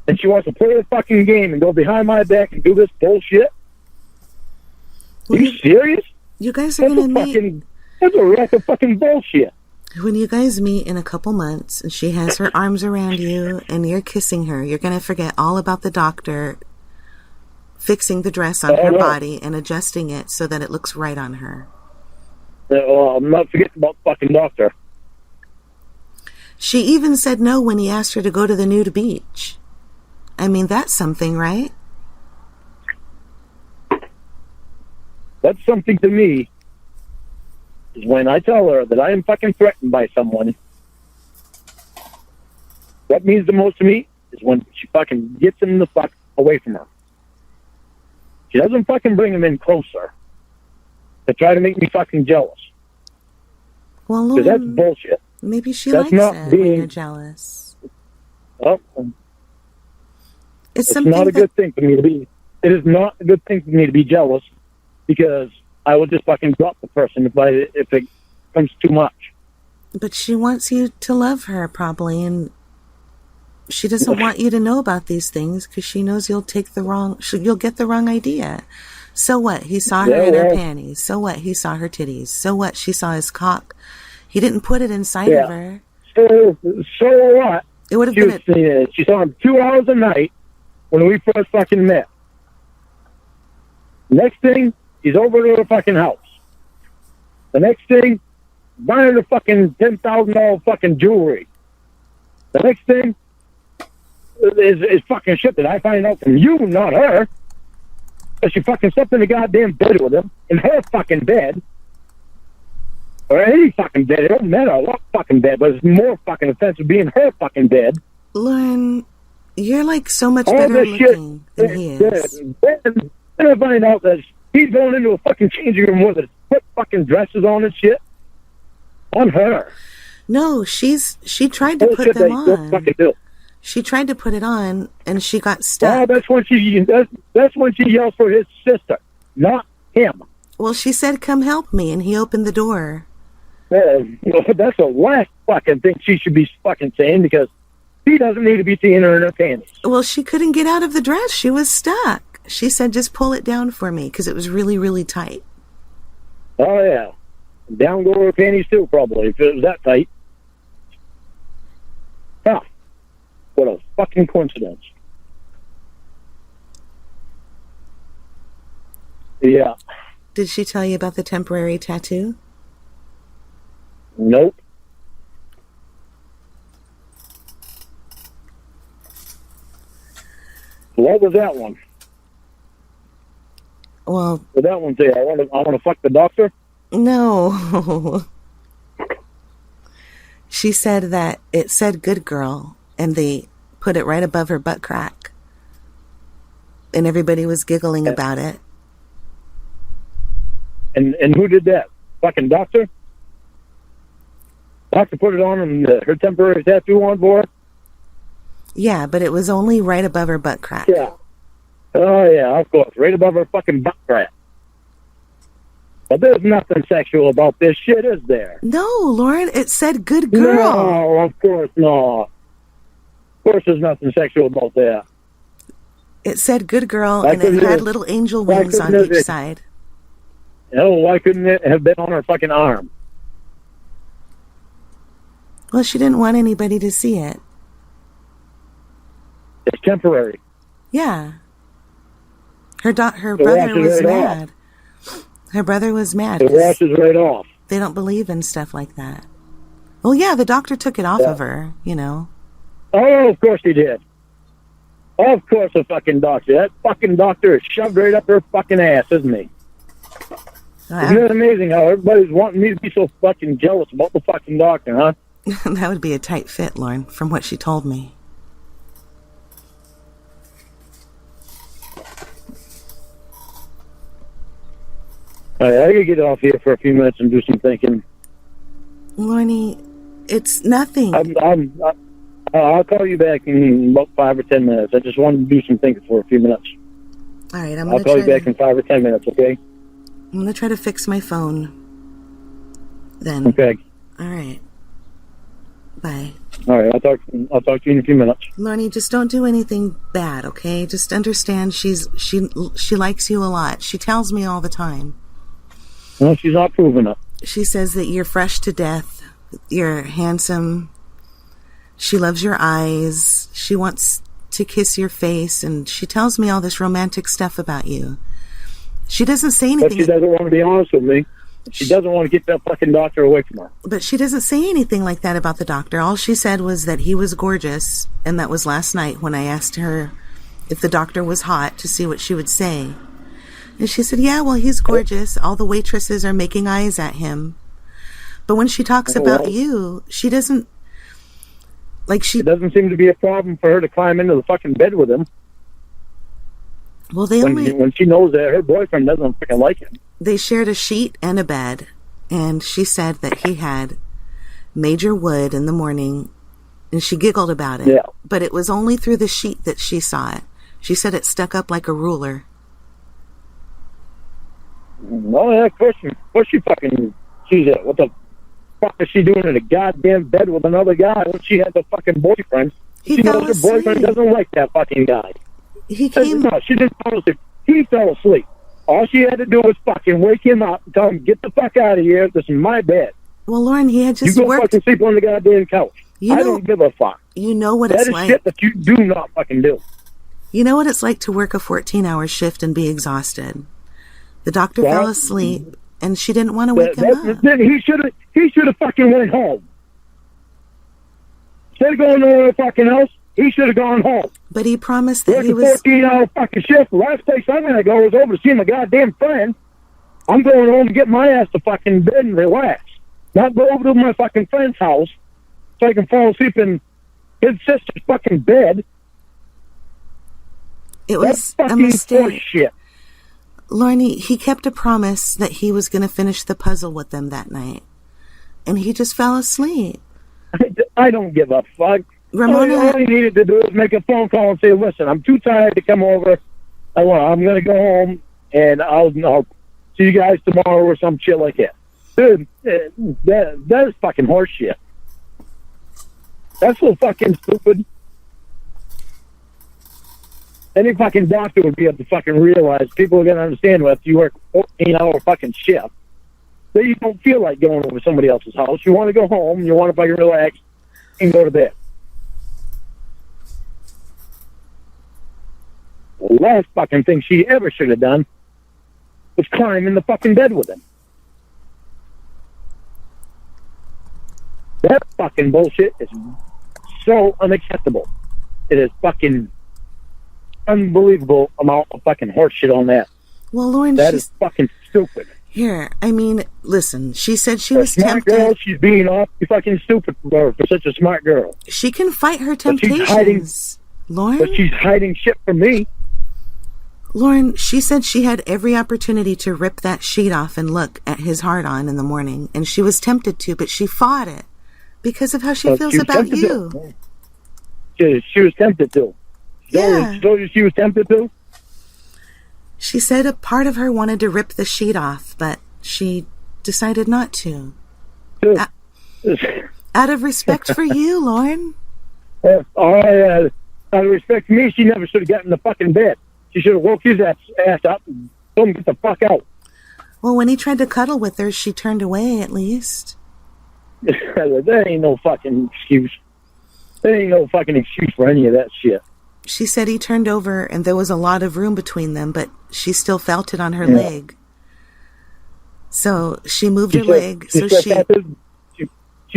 Speaker 2: And she wants to play the fucking game and go behind my back and do this bullshit. Are you serious?
Speaker 1: You guys are going to meet.
Speaker 2: That's a wreck of fucking bullshit.
Speaker 1: When you guys meet in a couple months and she has her arms around you and you're kissing her, you're going to forget all about the doctor fixing the dress on her body and adjusting it so that it looks right on her.
Speaker 2: Well, I'm not forgetting about the fucking doctor.
Speaker 1: She even said no when he asked her to go to the nude beach. I mean, that's something, right?
Speaker 2: That's something to me. Is when I tell her that I am fucking threatened by someone. What means the most to me is when she fucking gets him the fuck away from her. She doesn't fucking bring him in closer to try to make me fucking jealous.
Speaker 1: Well,
Speaker 2: because that's bullshit.
Speaker 1: Maybe she likes it when you're jealous.
Speaker 2: Well,
Speaker 1: it's
Speaker 2: not a good thing for me to be. It is not a good thing for me to be jealous because I will just fucking drop the person if it comes too much.
Speaker 1: But she wants you to love her probably, and she doesn't want you to know about these things because she knows you'll get the wrong idea. So what? He saw her in her panties. So what? He saw her titties. So what? She saw his cock. He didn't put it inside of her.
Speaker 2: So what?
Speaker 1: It would have been.
Speaker 2: She saw him 2 hours a night when we first fucking met. Next thing, he's over to her fucking house. The next thing, buying her fucking $10,000 fucking jewelry. The next thing is fucking shit that I find out from you, not her. Because she fucking slept in the goddamn bed with him, in her fucking bed. Or any fucking bed. It don't matter what fucking bed, but it's more fucking offensive being her fucking bed.
Speaker 1: Lorne, you're like so much better looking than he is.
Speaker 2: Then I find out that he's going into a fucking changing room with it. Put fucking dresses on and shit. On her.
Speaker 1: No, she tried to put them on. She tried to put it on, and she got stuck.
Speaker 2: Oh, that's when she yells for his sister, not him.
Speaker 1: Well, she said, "Come help me," and he opened the door.
Speaker 2: That's the last fucking thing she should be fucking saying because he doesn't need to be seeing her in her panties.
Speaker 1: Well, she couldn't get out of the dress. She was stuck. She said, "Just pull it down for me," because it was really, really tight.
Speaker 2: Oh, yeah. Down go her panties, too, probably, if it was that tight. Huh. What a fucking coincidence. Yeah.
Speaker 1: Did she tell you about the temporary tattoo?
Speaker 2: Nope. What was that one?
Speaker 1: Well,
Speaker 2: what that one say? I want to fuck the doctor?
Speaker 1: No. She said that it said "good girl," and they put it right above her butt crack. And everybody was giggling about it.
Speaker 2: And who did that? Fucking doctor? Doctor put it on and her temporary tattoo on for her?
Speaker 1: Yeah, but it was only right above her butt crack.
Speaker 2: Yeah. Oh, yeah, of course. Right above her fucking butt crack. But there's nothing sexual about this shit, is there?
Speaker 1: No, Lorne, it said "good girl."
Speaker 2: No, of course not. Of course there's nothing sexual about that.
Speaker 1: It said "good girl," and it had little angel wings on each side.
Speaker 2: Oh, why couldn't it have been on her fucking arm?
Speaker 1: Well, she didn't want anybody to see it.
Speaker 2: It's temporary.
Speaker 1: Yeah. Her brother was mad. Her brother was mad.
Speaker 2: It washes right off.
Speaker 1: They don't believe in stuff like that. Well, yeah, the doctor took it off of her, you know.
Speaker 2: Oh, of course he did. Of course, a fucking doctor. That fucking doctor is shoved right up her fucking ass, isn't he? Isn't it amazing how everybody's wanting me to be so fucking jealous about the fucking doctor, huh?
Speaker 1: That would be a tight fit, Lorne, from what she told me.
Speaker 2: All right, I gotta get off here for a few minutes and do some thinking.
Speaker 1: Lorne, it's nothing.
Speaker 2: I'll call you back in about 5 or 10 minutes. I just wanted to do some thinking for a few minutes.
Speaker 1: All right,
Speaker 2: I'll call you back in 5 or 10 minutes, okay?
Speaker 1: I'm going to try to fix my phone then.
Speaker 2: Okay.
Speaker 1: All right. Bye.
Speaker 2: All right, I'll talk to you in a few minutes.
Speaker 1: Lorne, just don't do anything bad, okay? Just understand she likes you a lot. She tells me all the time.
Speaker 2: No, she's not proving it.
Speaker 1: She says that you're fresh to death. You're handsome. She loves your eyes. She wants to kiss your face, and she tells me all this romantic stuff about you. She doesn't say anything.
Speaker 2: But she doesn't want to be honest with me. She doesn't want to get that fucking doctor away from her.
Speaker 1: But she doesn't say anything like that about the doctor. All she said was that he was gorgeous, and that was last night when I asked her if the doctor was hot to see what she would say. And she said, yeah, well, he's gorgeous. All the waitresses are making eyes at him. But when she talks about you, she doesn't... It
Speaker 2: doesn't seem to be a problem for her to climb into the fucking bed with him.
Speaker 1: Well,
Speaker 2: when she knows that her boyfriend doesn't fucking like him.
Speaker 1: They shared a sheet and a bed, and she said that he had major wood in the morning, and she giggled about it.
Speaker 2: Yeah.
Speaker 1: But it was only through the sheet that she saw it. She said it stuck up like a ruler.
Speaker 2: No, yeah, of course she fucking sees it. What the fuck is she doing in a goddamn bed with another guy when she has a fucking boyfriend? She knows her boyfriend doesn't like that fucking guy. No, she didn't fall asleep. He fell asleep. All she had to do was fucking wake him up and tell him, get the fuck out of here. This is my bed.
Speaker 1: Well, Lorne, he had just
Speaker 2: You go fucking sleep on the goddamn couch. I don't give a fuck.
Speaker 1: You know what it's like.
Speaker 2: That is shit that you do not fucking do.
Speaker 1: You know what it's like to work a 14-hour shift and be exhausted. The doctor fell asleep, and she didn't want to wake him up.
Speaker 2: He should have fucking went home. Instead of going to a fucking house, he should have gone home.
Speaker 1: But he promised that he was...
Speaker 2: 14-hour fucking shift. The last place I'm going to go is over to see my goddamn friend. I'm going home to get my ass to fucking bed and relax. Not go over to my fucking friend's house so I can fall asleep in his sister's fucking bed.
Speaker 1: It was a mistake. Shit. Lorne, he kept a promise that he was going to finish the puzzle with them that night. And he just fell asleep.
Speaker 2: I don't give a fuck.
Speaker 1: Ramona,
Speaker 2: all he needed to do is make a phone call and say, listen, I'm too tired to come over. I'm going to go home, and I'll see you guys tomorrow or some shit like that. Dude, that is fucking horse shit. That's so fucking stupid. Any fucking doctor would be able to fucking realize people are going to understand if you work 14-hour fucking shift that you don't feel like going over to somebody else's house. You want to go home, you want to fucking relax, and go to bed. The last fucking thing she ever should have done was climb in the fucking bed with him. That fucking bullshit is so unacceptable. It is fucking unbelievable amount of fucking horse shit on that.
Speaker 1: Well, Lorne,
Speaker 2: that is fucking stupid.
Speaker 1: Here, I mean, listen, she said she was
Speaker 2: tempted. Girl, she's being awfully fucking stupid for such a smart girl.
Speaker 1: She can fight her temptations, Lorne.
Speaker 2: But she's hiding shit from me.
Speaker 1: Lorne, she said she had every opportunity to rip that sheet off and look at his hard-on in the morning, and she was tempted to, but she fought it because of how she feels about you.
Speaker 2: She was tempted to.
Speaker 1: Yeah.
Speaker 2: She was tempted to?
Speaker 1: She said a part of her wanted to rip the sheet off, but she decided not to. Out of respect for you, Lorne.
Speaker 2: Out of respect for me, she never should have gotten in the fucking bed. She should have woke his ass up and told him to get the fuck out.
Speaker 1: Well, when he tried to cuddle with her, she turned away, at least.
Speaker 2: That ain't no fucking excuse. There ain't no fucking excuse for any of that shit.
Speaker 1: She said he turned over and there was a lot of room between them, but she still felt it on her leg. So she moved her leg. She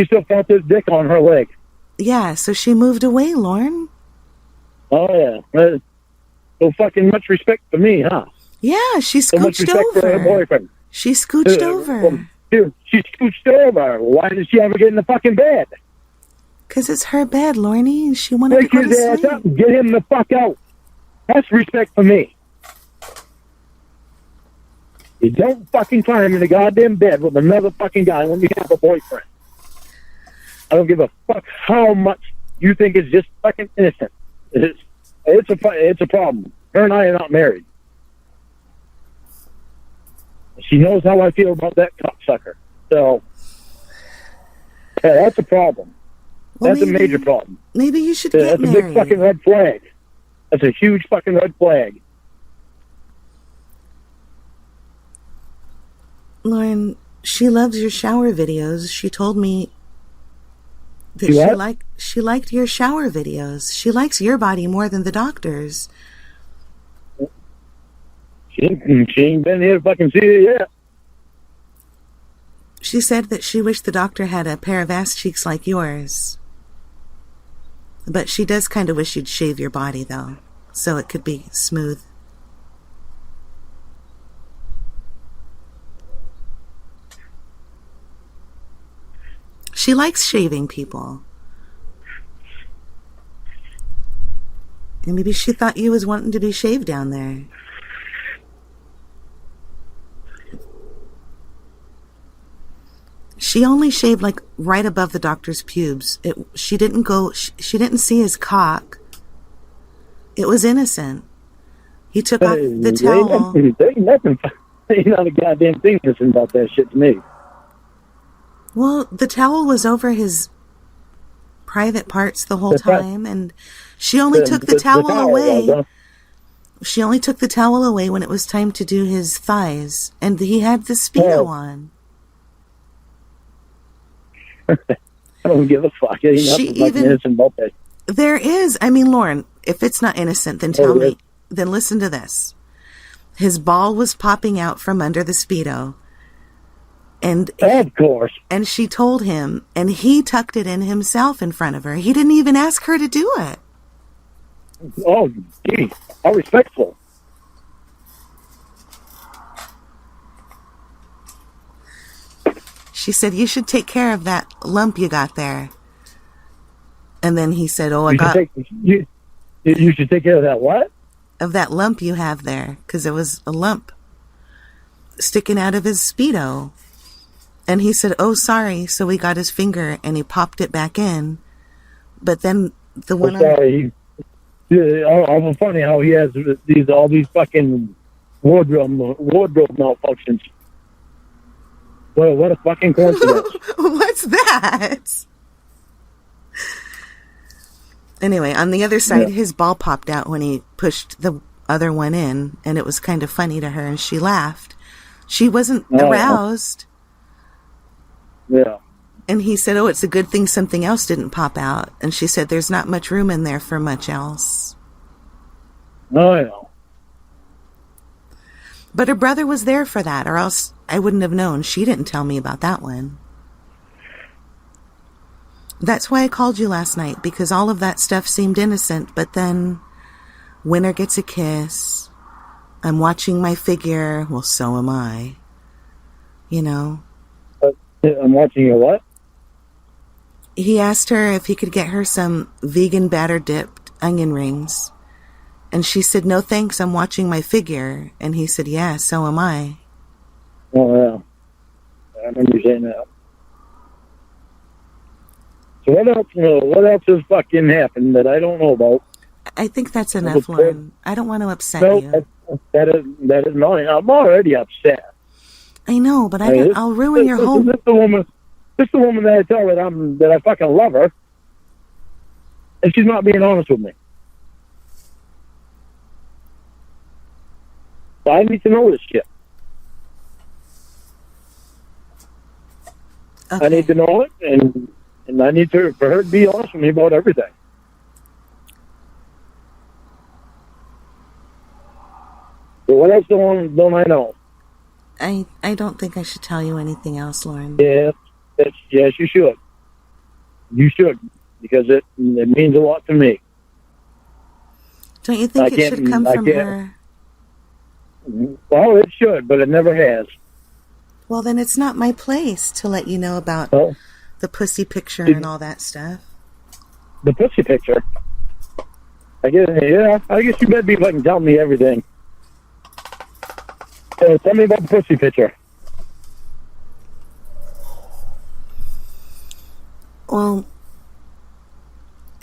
Speaker 2: still felt his dick on her leg.
Speaker 1: Yeah, so she moved away, Lorne.
Speaker 2: Oh, yeah. So fucking much respect for me, huh?
Speaker 1: Yeah, she
Speaker 2: So much
Speaker 1: scooched
Speaker 2: respect for her
Speaker 1: over.
Speaker 2: boyfriend.
Speaker 1: She scooched over.
Speaker 2: Dude, she scooched over. Why did she ever get in the fucking bed?
Speaker 1: Because it's her bed, Lorne, and she wanted to go to
Speaker 2: His ass
Speaker 1: sleep.
Speaker 2: up and get him the fuck out. That's respect for me. You don't fucking climb in the goddamn bed with another fucking guy when you have a boyfriend. I don't give a fuck how much you think is just fucking innocent. It's a problem. Her and I are not married. She knows how I feel about that cocksucker. So, yeah, that's a problem. Well, that's a major problem.
Speaker 1: Maybe you should get married.
Speaker 2: That's a big fucking red flag. That's a huge fucking red flag.
Speaker 1: Lorne, she loves your shower videos. She told me that she liked your shower videos. She likes your body more than the doctor's.
Speaker 2: She ain't been here to fucking see it yet.
Speaker 1: She said that she wished the doctor had a pair of ass cheeks like yours. But she does kind of wish you'd shave your body, though, so it could be smooth. She likes shaving people. And maybe she thought you was wanting to be shaved down there. She only shaved like right above the doctor's pubes. She didn't see his cock. It was innocent. He took off the towel.
Speaker 2: There ain't not a goddamn thing innocent about that shit to me.
Speaker 1: Well, the towel was over his private parts the whole time, and she only took the towel away. She only took the towel away when it was time to do his thighs, and he had the Speedo on.
Speaker 2: I don't give a fuck. Ain't nothing fucking innocent about that.
Speaker 1: There is. I mean, Lorne, if it's not innocent, then tell me. Then listen to this. His ball was popping out from under the Speedo. And
Speaker 2: of course.
Speaker 1: And she told him, and he tucked it in himself in front of her. He didn't even ask her to do it.
Speaker 2: Oh, gee, how respectful.
Speaker 1: She said, you should take care of that lump you got there. And then he said, oh,
Speaker 2: you should take care of that what?
Speaker 1: Of that lump you have there, because it was a lump sticking out of his Speedo. And he said, oh, sorry. So he got his finger and he popped it back in. But then the one...
Speaker 2: sorry. It's funny how he has all these fucking wardrobe malfunctions. Well, what a fucking coincidence.
Speaker 1: What's that? Anyway, on the other side, his ball popped out when he pushed the other one in, and it was kind of funny to her, and she laughed. She wasn't aroused.
Speaker 2: Yeah.
Speaker 1: And he said, oh, it's a good thing something else didn't pop out. And she said, there's not much room in there for much else.
Speaker 2: Oh, yeah.
Speaker 1: But her brother was there for that, or else I wouldn't have known. She didn't tell me about that one. That's why I called you last night, because all of that stuff seemed innocent, but then Winter gets a kiss. I'm watching my figure. Well, so am I. You know.
Speaker 2: I'm watching your what?
Speaker 1: He asked her if he could get her some vegan batter dipped onion rings. And she said, no thanks, I'm watching my figure. And he said, yeah, so am I.
Speaker 2: Oh, yeah. I remember you saying that. So what else has fucking happened that I don't know about?
Speaker 1: I think that's enough, Lorne. I don't want to upset you.
Speaker 2: That is annoying. I'm already upset.
Speaker 1: I know, but I'll ruin your whole...
Speaker 2: This the woman that I tell that I fucking love her, and she's not being honest with me. So I need to know this shit. Okay. I need to know it, and I need for her to be honest with me about everything. So what else don't I know?
Speaker 1: I don't think I should tell you anything else, Lorne.
Speaker 2: Yes, you should. You should, because it means a lot to me.
Speaker 1: Don't you think it should come from her?
Speaker 2: Well, it should, but it never has.
Speaker 1: Well, then it's not my place to let you know about the pussy picture and all that stuff.
Speaker 2: The pussy picture? I guess you better be fucking telling me everything. So tell me about the pussy picture.
Speaker 1: Well,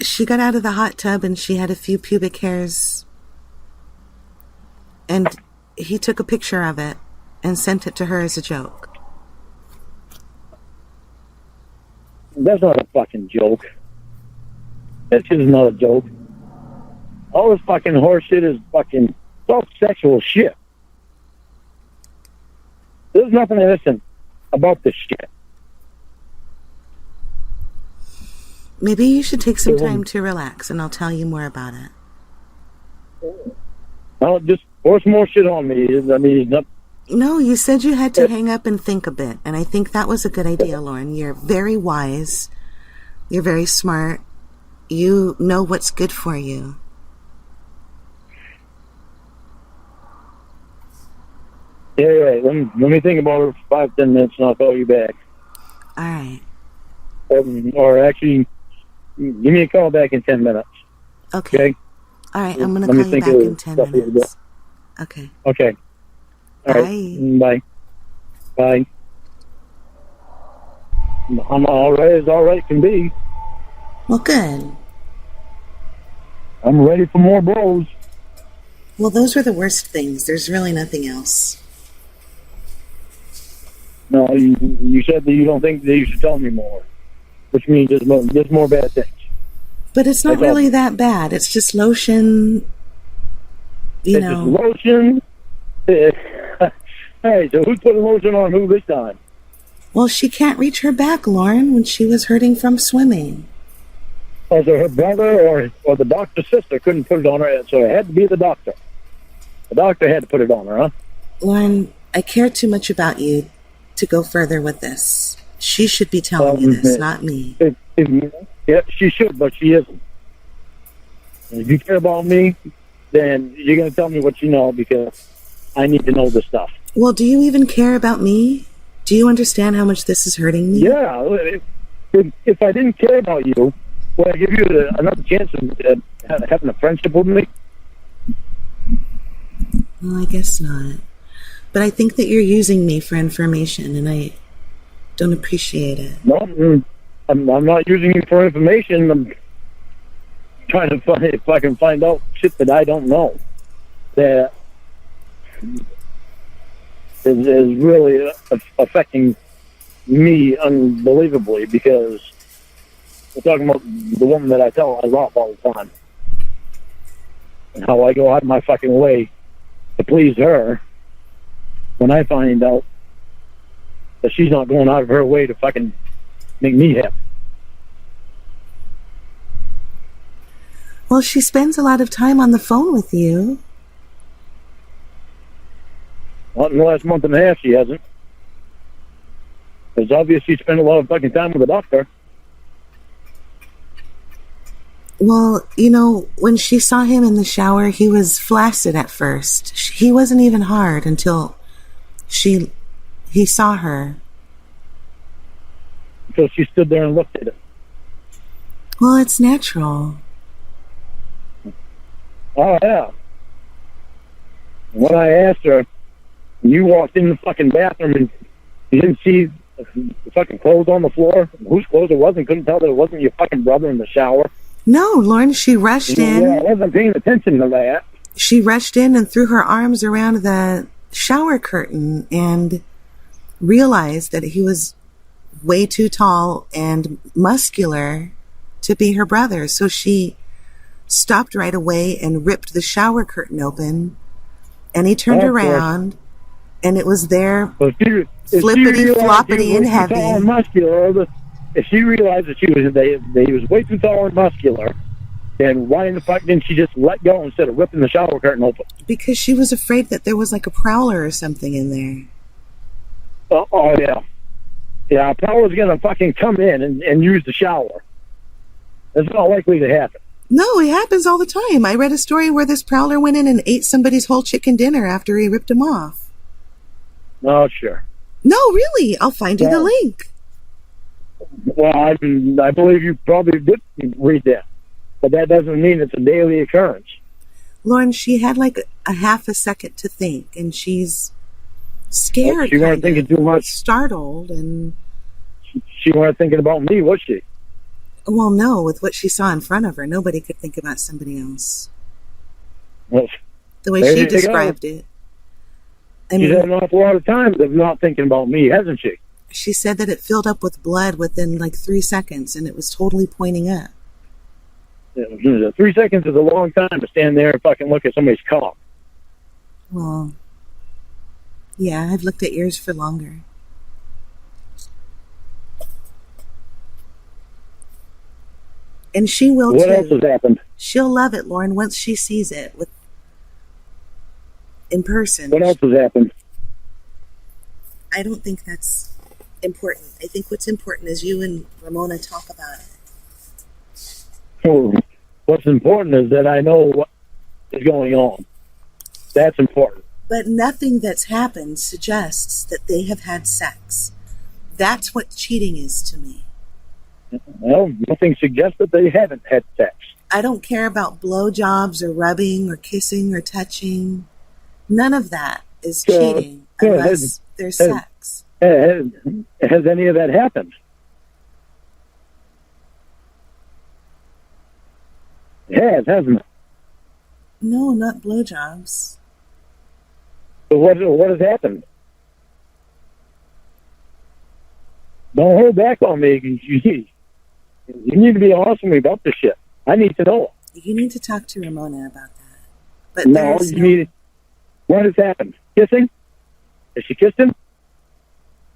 Speaker 1: she got out of the hot tub and she had a few pubic hairs. And he took a picture of it and sent it to her as a joke.
Speaker 2: That's not a fucking joke. That shit is not a joke. All this fucking horse shit is fucking self-sexual shit. There's nothing innocent about this shit.
Speaker 1: Maybe you should take some time to relax and I'll tell you more about it.
Speaker 2: Well, just force more shit on me. I mean,
Speaker 1: no, you said you had to hang up and think a bit, and I think that was a good idea, Lorne. You're very wise. You're very smart. You know what's good for you.
Speaker 2: Yeah. Let me think about it for 5-10 minutes, and I'll call you back.
Speaker 1: All right.
Speaker 2: Or actually, give me a call back in 10 minutes. Okay?
Speaker 1: All right, I'm going to call you back in 10 minutes. Okay.
Speaker 2: Okay. All right. Bye. I'm all right as all right can be.
Speaker 1: Well, good.
Speaker 2: I'm ready for more blows.
Speaker 1: Well, those were the worst things. There's really nothing else.
Speaker 2: No, you said that you don't think that you should tell me more, which means there's more bad things.
Speaker 1: But it's not really that bad. It's just lotion,
Speaker 2: It's just lotion? Hey, so who's putting lotion on who this time?
Speaker 1: Well, she can't reach her back, Lorne, when she was hurting from swimming.
Speaker 2: Oh, so her brother or the doctor's sister couldn't put it on her, so it had to be the doctor. The doctor had to put it on her, huh?
Speaker 1: Lorne, I care too much about you to go further with this. She should be telling you this, not me.
Speaker 2: Yeah, she should, but she isn't. And if you care about me, then you're going to tell me what you know, because I need to know this stuff.
Speaker 1: Well, do you even care about me? Do you understand how much this is hurting me?
Speaker 2: Yeah. If I didn't care about you, would I give you another chance of having a friendship with me?
Speaker 1: Well, I guess not. But I think that you're using me for information, and I don't appreciate it.
Speaker 2: No, I'm not using you for information. I'm trying to find if I can find out shit that I don't know that is really affecting me unbelievably, because we're talking about the woman that I tell I love all the time and how I go out of my fucking way to please her when I find out that she's not going out of her way to fucking make me happy.
Speaker 1: Well, she spends a lot of time on the phone with you.
Speaker 2: Not in the last month and a half, she hasn't. It's obvious she spent a lot of fucking time with the doctor.
Speaker 1: Well, when she saw him in the shower, he was flaccid at first. He wasn't even hard until he saw her.
Speaker 2: So she stood there and looked at it.
Speaker 1: Well, it's natural.
Speaker 2: Oh, yeah. When I asked her, you walked in the fucking bathroom and you didn't see the fucking clothes on the floor, whose clothes it was, and couldn't tell that it wasn't your fucking brother in the shower.
Speaker 1: No, Lorne, she rushed in.
Speaker 2: Yeah, I wasn't paying attention to that.
Speaker 1: She rushed in and threw her arms around the shower curtain and realized that he was way too tall and muscular to be her brother. So she stopped right away and ripped the shower curtain open, and he turned around, and it was there, flippity floppity and heavy.
Speaker 2: And muscular, if she realized that he was way too tall and muscular, then why in the fuck didn't she just let go instead of ripping the shower curtain open?
Speaker 1: Because she was afraid that there was like a prowler or something in there.
Speaker 2: Oh yeah. Yeah, a prowler's gonna fucking come in and use the shower. It's not likely to happen.
Speaker 1: No, it happens all the time. I read a story where this prowler went in and ate somebody's whole chicken dinner after he ripped him off.
Speaker 2: Oh, sure.
Speaker 1: No, really. I'll find you the link.
Speaker 2: Well, I believe you probably did read that. But that doesn't mean it's a daily occurrence.
Speaker 1: Lorne, she had like a half a second to think, and she's scared.
Speaker 2: Well, she wasn't thinking too much.
Speaker 1: Startled, and
Speaker 2: she wasn't thinking about me, was she?
Speaker 1: Well, no. With what she saw in front of her, nobody could think about somebody else.
Speaker 2: Well,
Speaker 1: the way she described it.
Speaker 2: She's had an awful lot of time of not thinking about me, hasn't she?
Speaker 1: She said that it filled up with blood within like 3 seconds, and it was totally pointing up.
Speaker 2: 3 seconds is a long time to stand there and fucking look at somebody's cock.
Speaker 1: Well, yeah, I've looked at yours for longer. And she will
Speaker 2: what
Speaker 1: too.
Speaker 2: What else has happened?
Speaker 1: She'll love it, Lorne, once she sees it in person.
Speaker 2: What else has happened?
Speaker 1: I don't think that's important. I think what's important is you and Ramona talk about it.
Speaker 2: So what's important is that I know what is going on. That's important.
Speaker 1: But nothing that's happened suggests that they have had sex. That's what cheating is to me.
Speaker 2: Well, nothing suggests that they haven't had sex.
Speaker 1: I don't care about blowjobs or rubbing or kissing or touching. None of that is cheating unless there's sex.
Speaker 2: Has any of that happened? It has, hasn't it?
Speaker 1: No, not blowjobs.
Speaker 2: So what has happened? Don't hold back on me. You need to be honest with me about this shit. I need to know.
Speaker 1: You need to talk to Ramona about that. But
Speaker 2: no, what has happened? Kissing? Has she kissed him?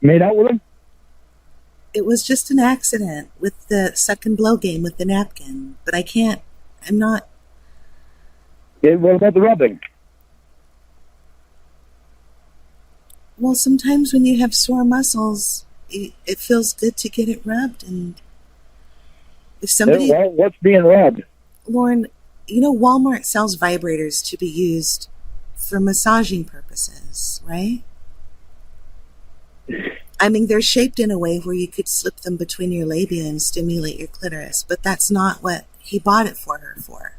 Speaker 2: Made out with him?
Speaker 1: It was just an accident with the second blow game with the napkin. But I'm not...
Speaker 2: Yeah, what about the rubbing?
Speaker 1: Well, sometimes when you have sore muscles, it feels good to get it rubbed. And if somebody...
Speaker 2: Well, what's being rubbed?
Speaker 1: Lorne, you know Walmart sells vibrators to be used for massaging purposes, right? I mean, they're shaped in a way where you could slip them between your labia and stimulate your clitoris, but that's not what he bought it for her for.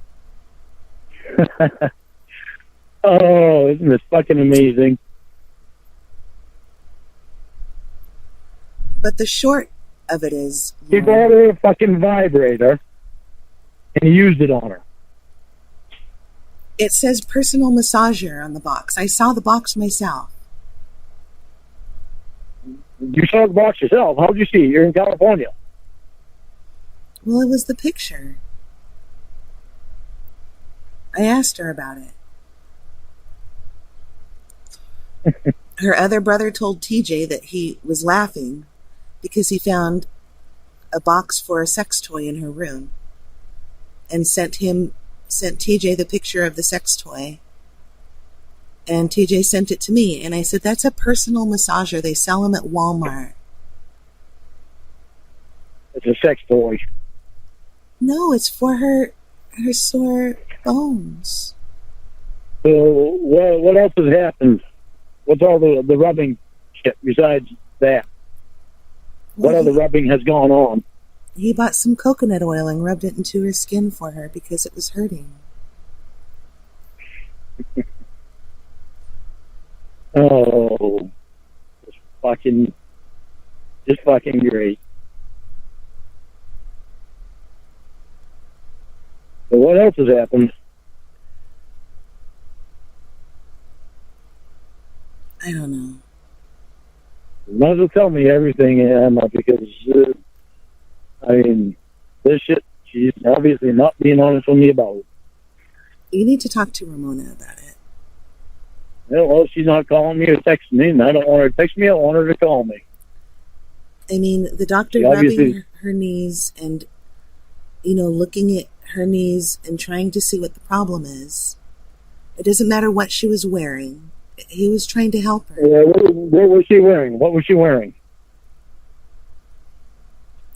Speaker 2: Oh, isn't this fucking amazing?
Speaker 1: But the short of it is...
Speaker 2: He bought her a fucking vibrator, and he used it on her.
Speaker 1: It says personal massager on the box. I saw the box myself.
Speaker 2: You saw the box yourself. How'd you see it? You're in California.
Speaker 1: Well, it was the picture. I asked her about it. Her other brother told TJ that he was laughing because he found a box for a sex toy in her room and sent TJ the picture of the sex toy. And TJ sent it to me. And I said, that's a personal massager. They sell them at Walmart.
Speaker 2: It's a sex toy.
Speaker 1: No, it's for her sore bones.
Speaker 2: So what else has happened? What's all the rubbing shit besides that? What other rubbing has gone on?
Speaker 1: He bought some coconut oil and rubbed it into her skin for her because it was hurting.
Speaker 2: Oh, just fucking great. But what else has happened?
Speaker 1: I don't know.
Speaker 2: You might as well tell me everything, Emma, because, this shit, she's obviously not being honest with me about it.
Speaker 1: You need to talk to Ramona about it.
Speaker 2: Yeah, well, she's not calling me or texting me, and I don't want her to text me. I want her to call me.
Speaker 1: I mean, the doctor rubbing her knees and, looking at her knees and trying to see what the problem is. It doesn't matter what she was wearing. He was trying to help her.
Speaker 2: What was she wearing? What was she wearing?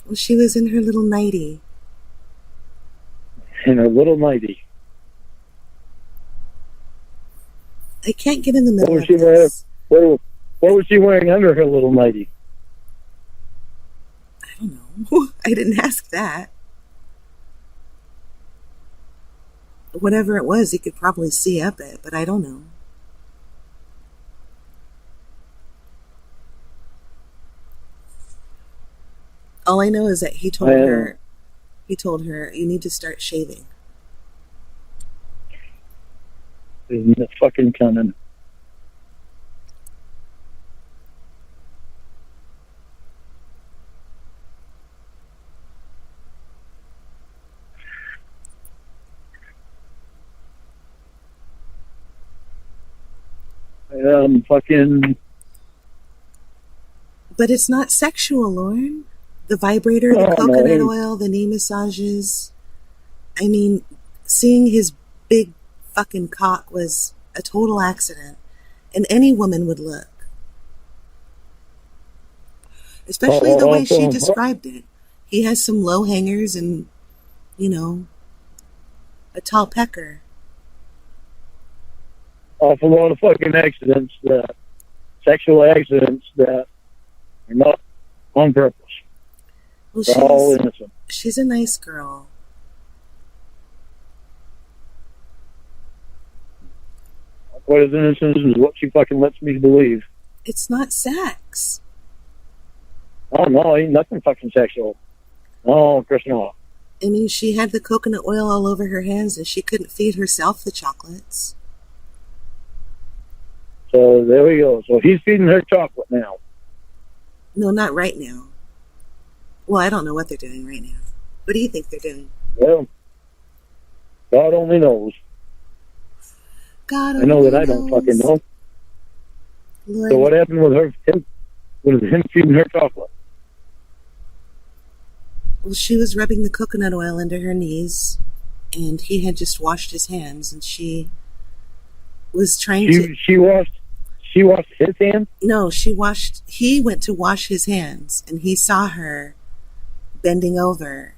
Speaker 1: Well, she was in her little nightie.
Speaker 2: in her little nightie.
Speaker 1: I can't get in the middle
Speaker 2: What was
Speaker 1: of
Speaker 2: she wearing?
Speaker 1: this.
Speaker 2: What was she wearing under her little nightie?
Speaker 1: I don't know. I didn't ask that. Whatever it was, you could probably see up it, but I don't know. All I know is that he told her, you need to start shaving.
Speaker 2: Isn't it fucking coming? Fucking.
Speaker 1: But it's not sexual, Lorne. The vibrator, the coconut oil, the knee massages. I mean, seeing his big fucking cock was a total accident. And any woman would look. Especially the way she described it. He has some low hangers and, a tall pecker.
Speaker 2: Awful lot of fucking accidents, sexual accidents that are not on purpose.
Speaker 1: Well,
Speaker 2: They're all innocent.
Speaker 1: She's a nice girl.
Speaker 2: What is innocence is what she fucking lets me believe.
Speaker 1: It's not sex.
Speaker 2: Oh, no, ain't nothing fucking sexual. Oh, Chris, no.
Speaker 1: I mean, she had the coconut oil all over her hands and she couldn't feed herself the chocolates.
Speaker 2: So there we go. So he's feeding her chocolate now.
Speaker 1: No, not right now. Well, I don't know what they're doing right now. What do you think they're doing?
Speaker 2: Well, God only knows.
Speaker 1: God only
Speaker 2: I know that
Speaker 1: knows.
Speaker 2: I don't fucking know.
Speaker 1: Lord.
Speaker 2: So what happened with him feeding her chocolate?
Speaker 1: Well, she was rubbing the coconut oil into her knees, and he had just washed his hands, and she was trying to... She
Speaker 2: washed his hands?
Speaker 1: No, he went to wash his hands, and he saw her bending over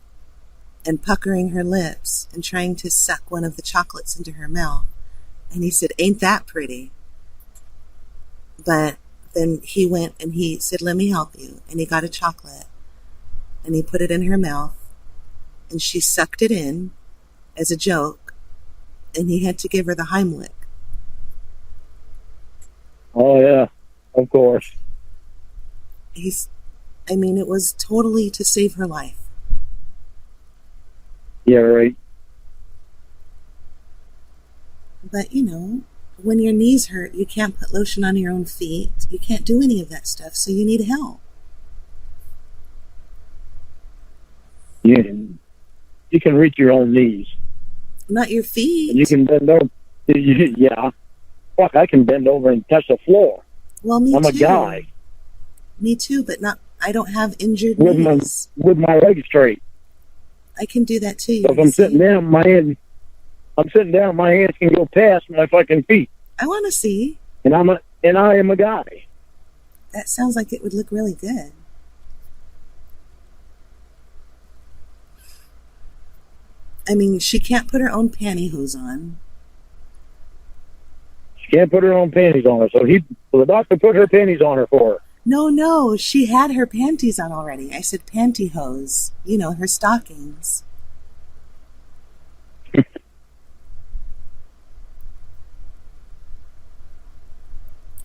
Speaker 1: and puckering her lips and trying to suck one of the chocolates into her mouth. And he said, "Ain't that pretty?" But then he went and he said, "Let me help you." And he got a chocolate and he put it in her mouth and she sucked it in as a joke, and he had to give her the Heimlich.
Speaker 2: Oh, yeah, of course.
Speaker 1: It was totally to save her life.
Speaker 2: Yeah, right.
Speaker 1: But, when your knees hurt, you can't put lotion on your own feet. You can't do any of that stuff, so you need help.
Speaker 2: Yeah, you can reach your own knees.
Speaker 1: Not your feet.
Speaker 2: And you can bend over. Yeah. Fuck, I can bend over and touch the floor.
Speaker 1: Well, me too.
Speaker 2: I'm a guy.
Speaker 1: Me too, but I don't have injured knees.
Speaker 2: With my legs straight.
Speaker 1: I can do that too.
Speaker 2: So if I'm sitting down, my hands can go past my fucking feet.
Speaker 1: I want to see.
Speaker 2: And I am a guy.
Speaker 1: That sounds like it would look really good. I mean, she can't put her own pantyhose on.
Speaker 2: She can't put her own panties on her, so the doctor put her panties on her for her.
Speaker 1: No, she had her panties on already. I said pantyhose. Her stockings.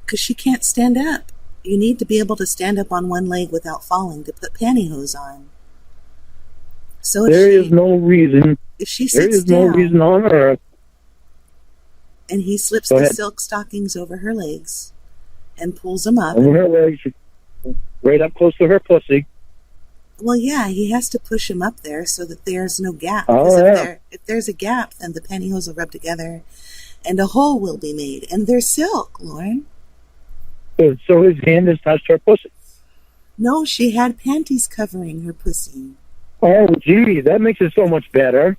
Speaker 1: Because she can't stand up. You need to be able to stand up on one leg without falling to put pantyhose on. So
Speaker 2: there is no reason.
Speaker 1: If she sits down,
Speaker 2: there is no reason on earth.
Speaker 1: And he slips the silk stockings over her legs and pulls them up.
Speaker 2: Over her legs, right up close to her pussy.
Speaker 1: Well, yeah, he has to push him up there so that there's no gap.
Speaker 2: Oh, yeah.
Speaker 1: If there's a gap, then the pantyhose will rub together and a hole will be made. And they're silk, Lorne.
Speaker 2: So his hand has touched her pussy.
Speaker 1: No, she had panties covering her pussy.
Speaker 2: Oh, gee, that makes it so much better.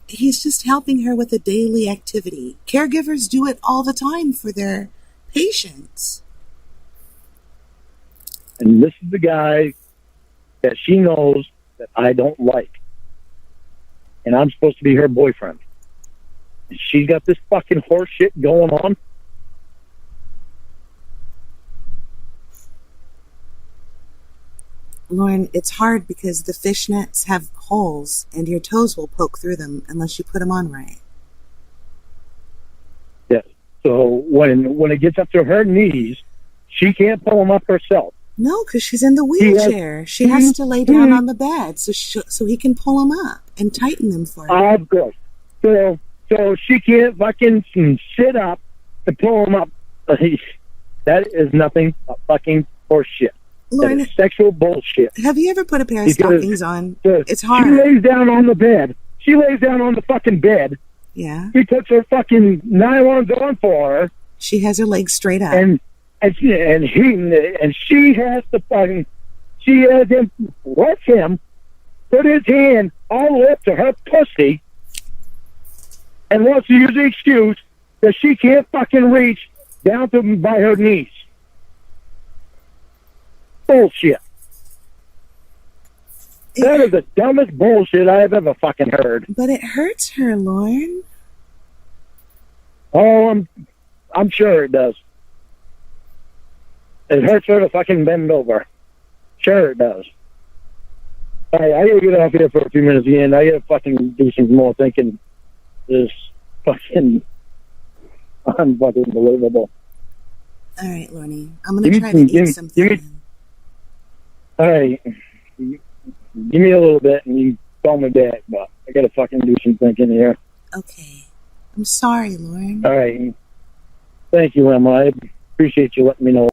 Speaker 1: He's just helping her with a daily activity. Caregivers do it all the time for their patients.
Speaker 2: And this is the guy that she knows that I don't like. And I'm supposed to be her boyfriend. And she's got this fucking horse shit going on.
Speaker 1: Lorne, it's hard because the fishnets have holes and your toes will poke through them unless you put them on right.
Speaker 2: Yeah. So when it gets up to her knees, she can't pull them up herself.
Speaker 1: No, because she's in the wheelchair. She has to lay down on the bed so he can pull them up and tighten them for her.
Speaker 2: Of course. So she can't fucking sit up to pull them up. That is nothing but fucking horse shit.
Speaker 1: Lorne,
Speaker 2: that is sexual bullshit.
Speaker 1: Have you ever put a pair of stockings on? It's hard.
Speaker 2: She lays down on the bed. She lays down on the fucking bed.
Speaker 1: Yeah.
Speaker 2: He puts her fucking nylons on for her.
Speaker 1: She has her legs straight up.
Speaker 2: And she has to fucking, she has him, let him put his hand all the way up to her pussy and wants to use the excuse that she can't fucking reach down to by her knees. Bullshit. That is the dumbest bullshit I have ever fucking heard.
Speaker 1: But it hurts her, Lorne.
Speaker 2: Oh, I'm sure it does. It hurts her to fucking bend over. Sure it does. Alright, I gotta get off here for a few minutes again. I gotta fucking do some more thinking. This fucking unfucking believable.
Speaker 1: Alright, Lorne. I'm gonna try to eat something.
Speaker 2: Alright. Give me a little bit and you call me back, but I gotta fucking do some thinking here.
Speaker 1: Okay. I'm sorry, Lorne.
Speaker 2: Alright. Thank you, Emma. I appreciate you letting me know.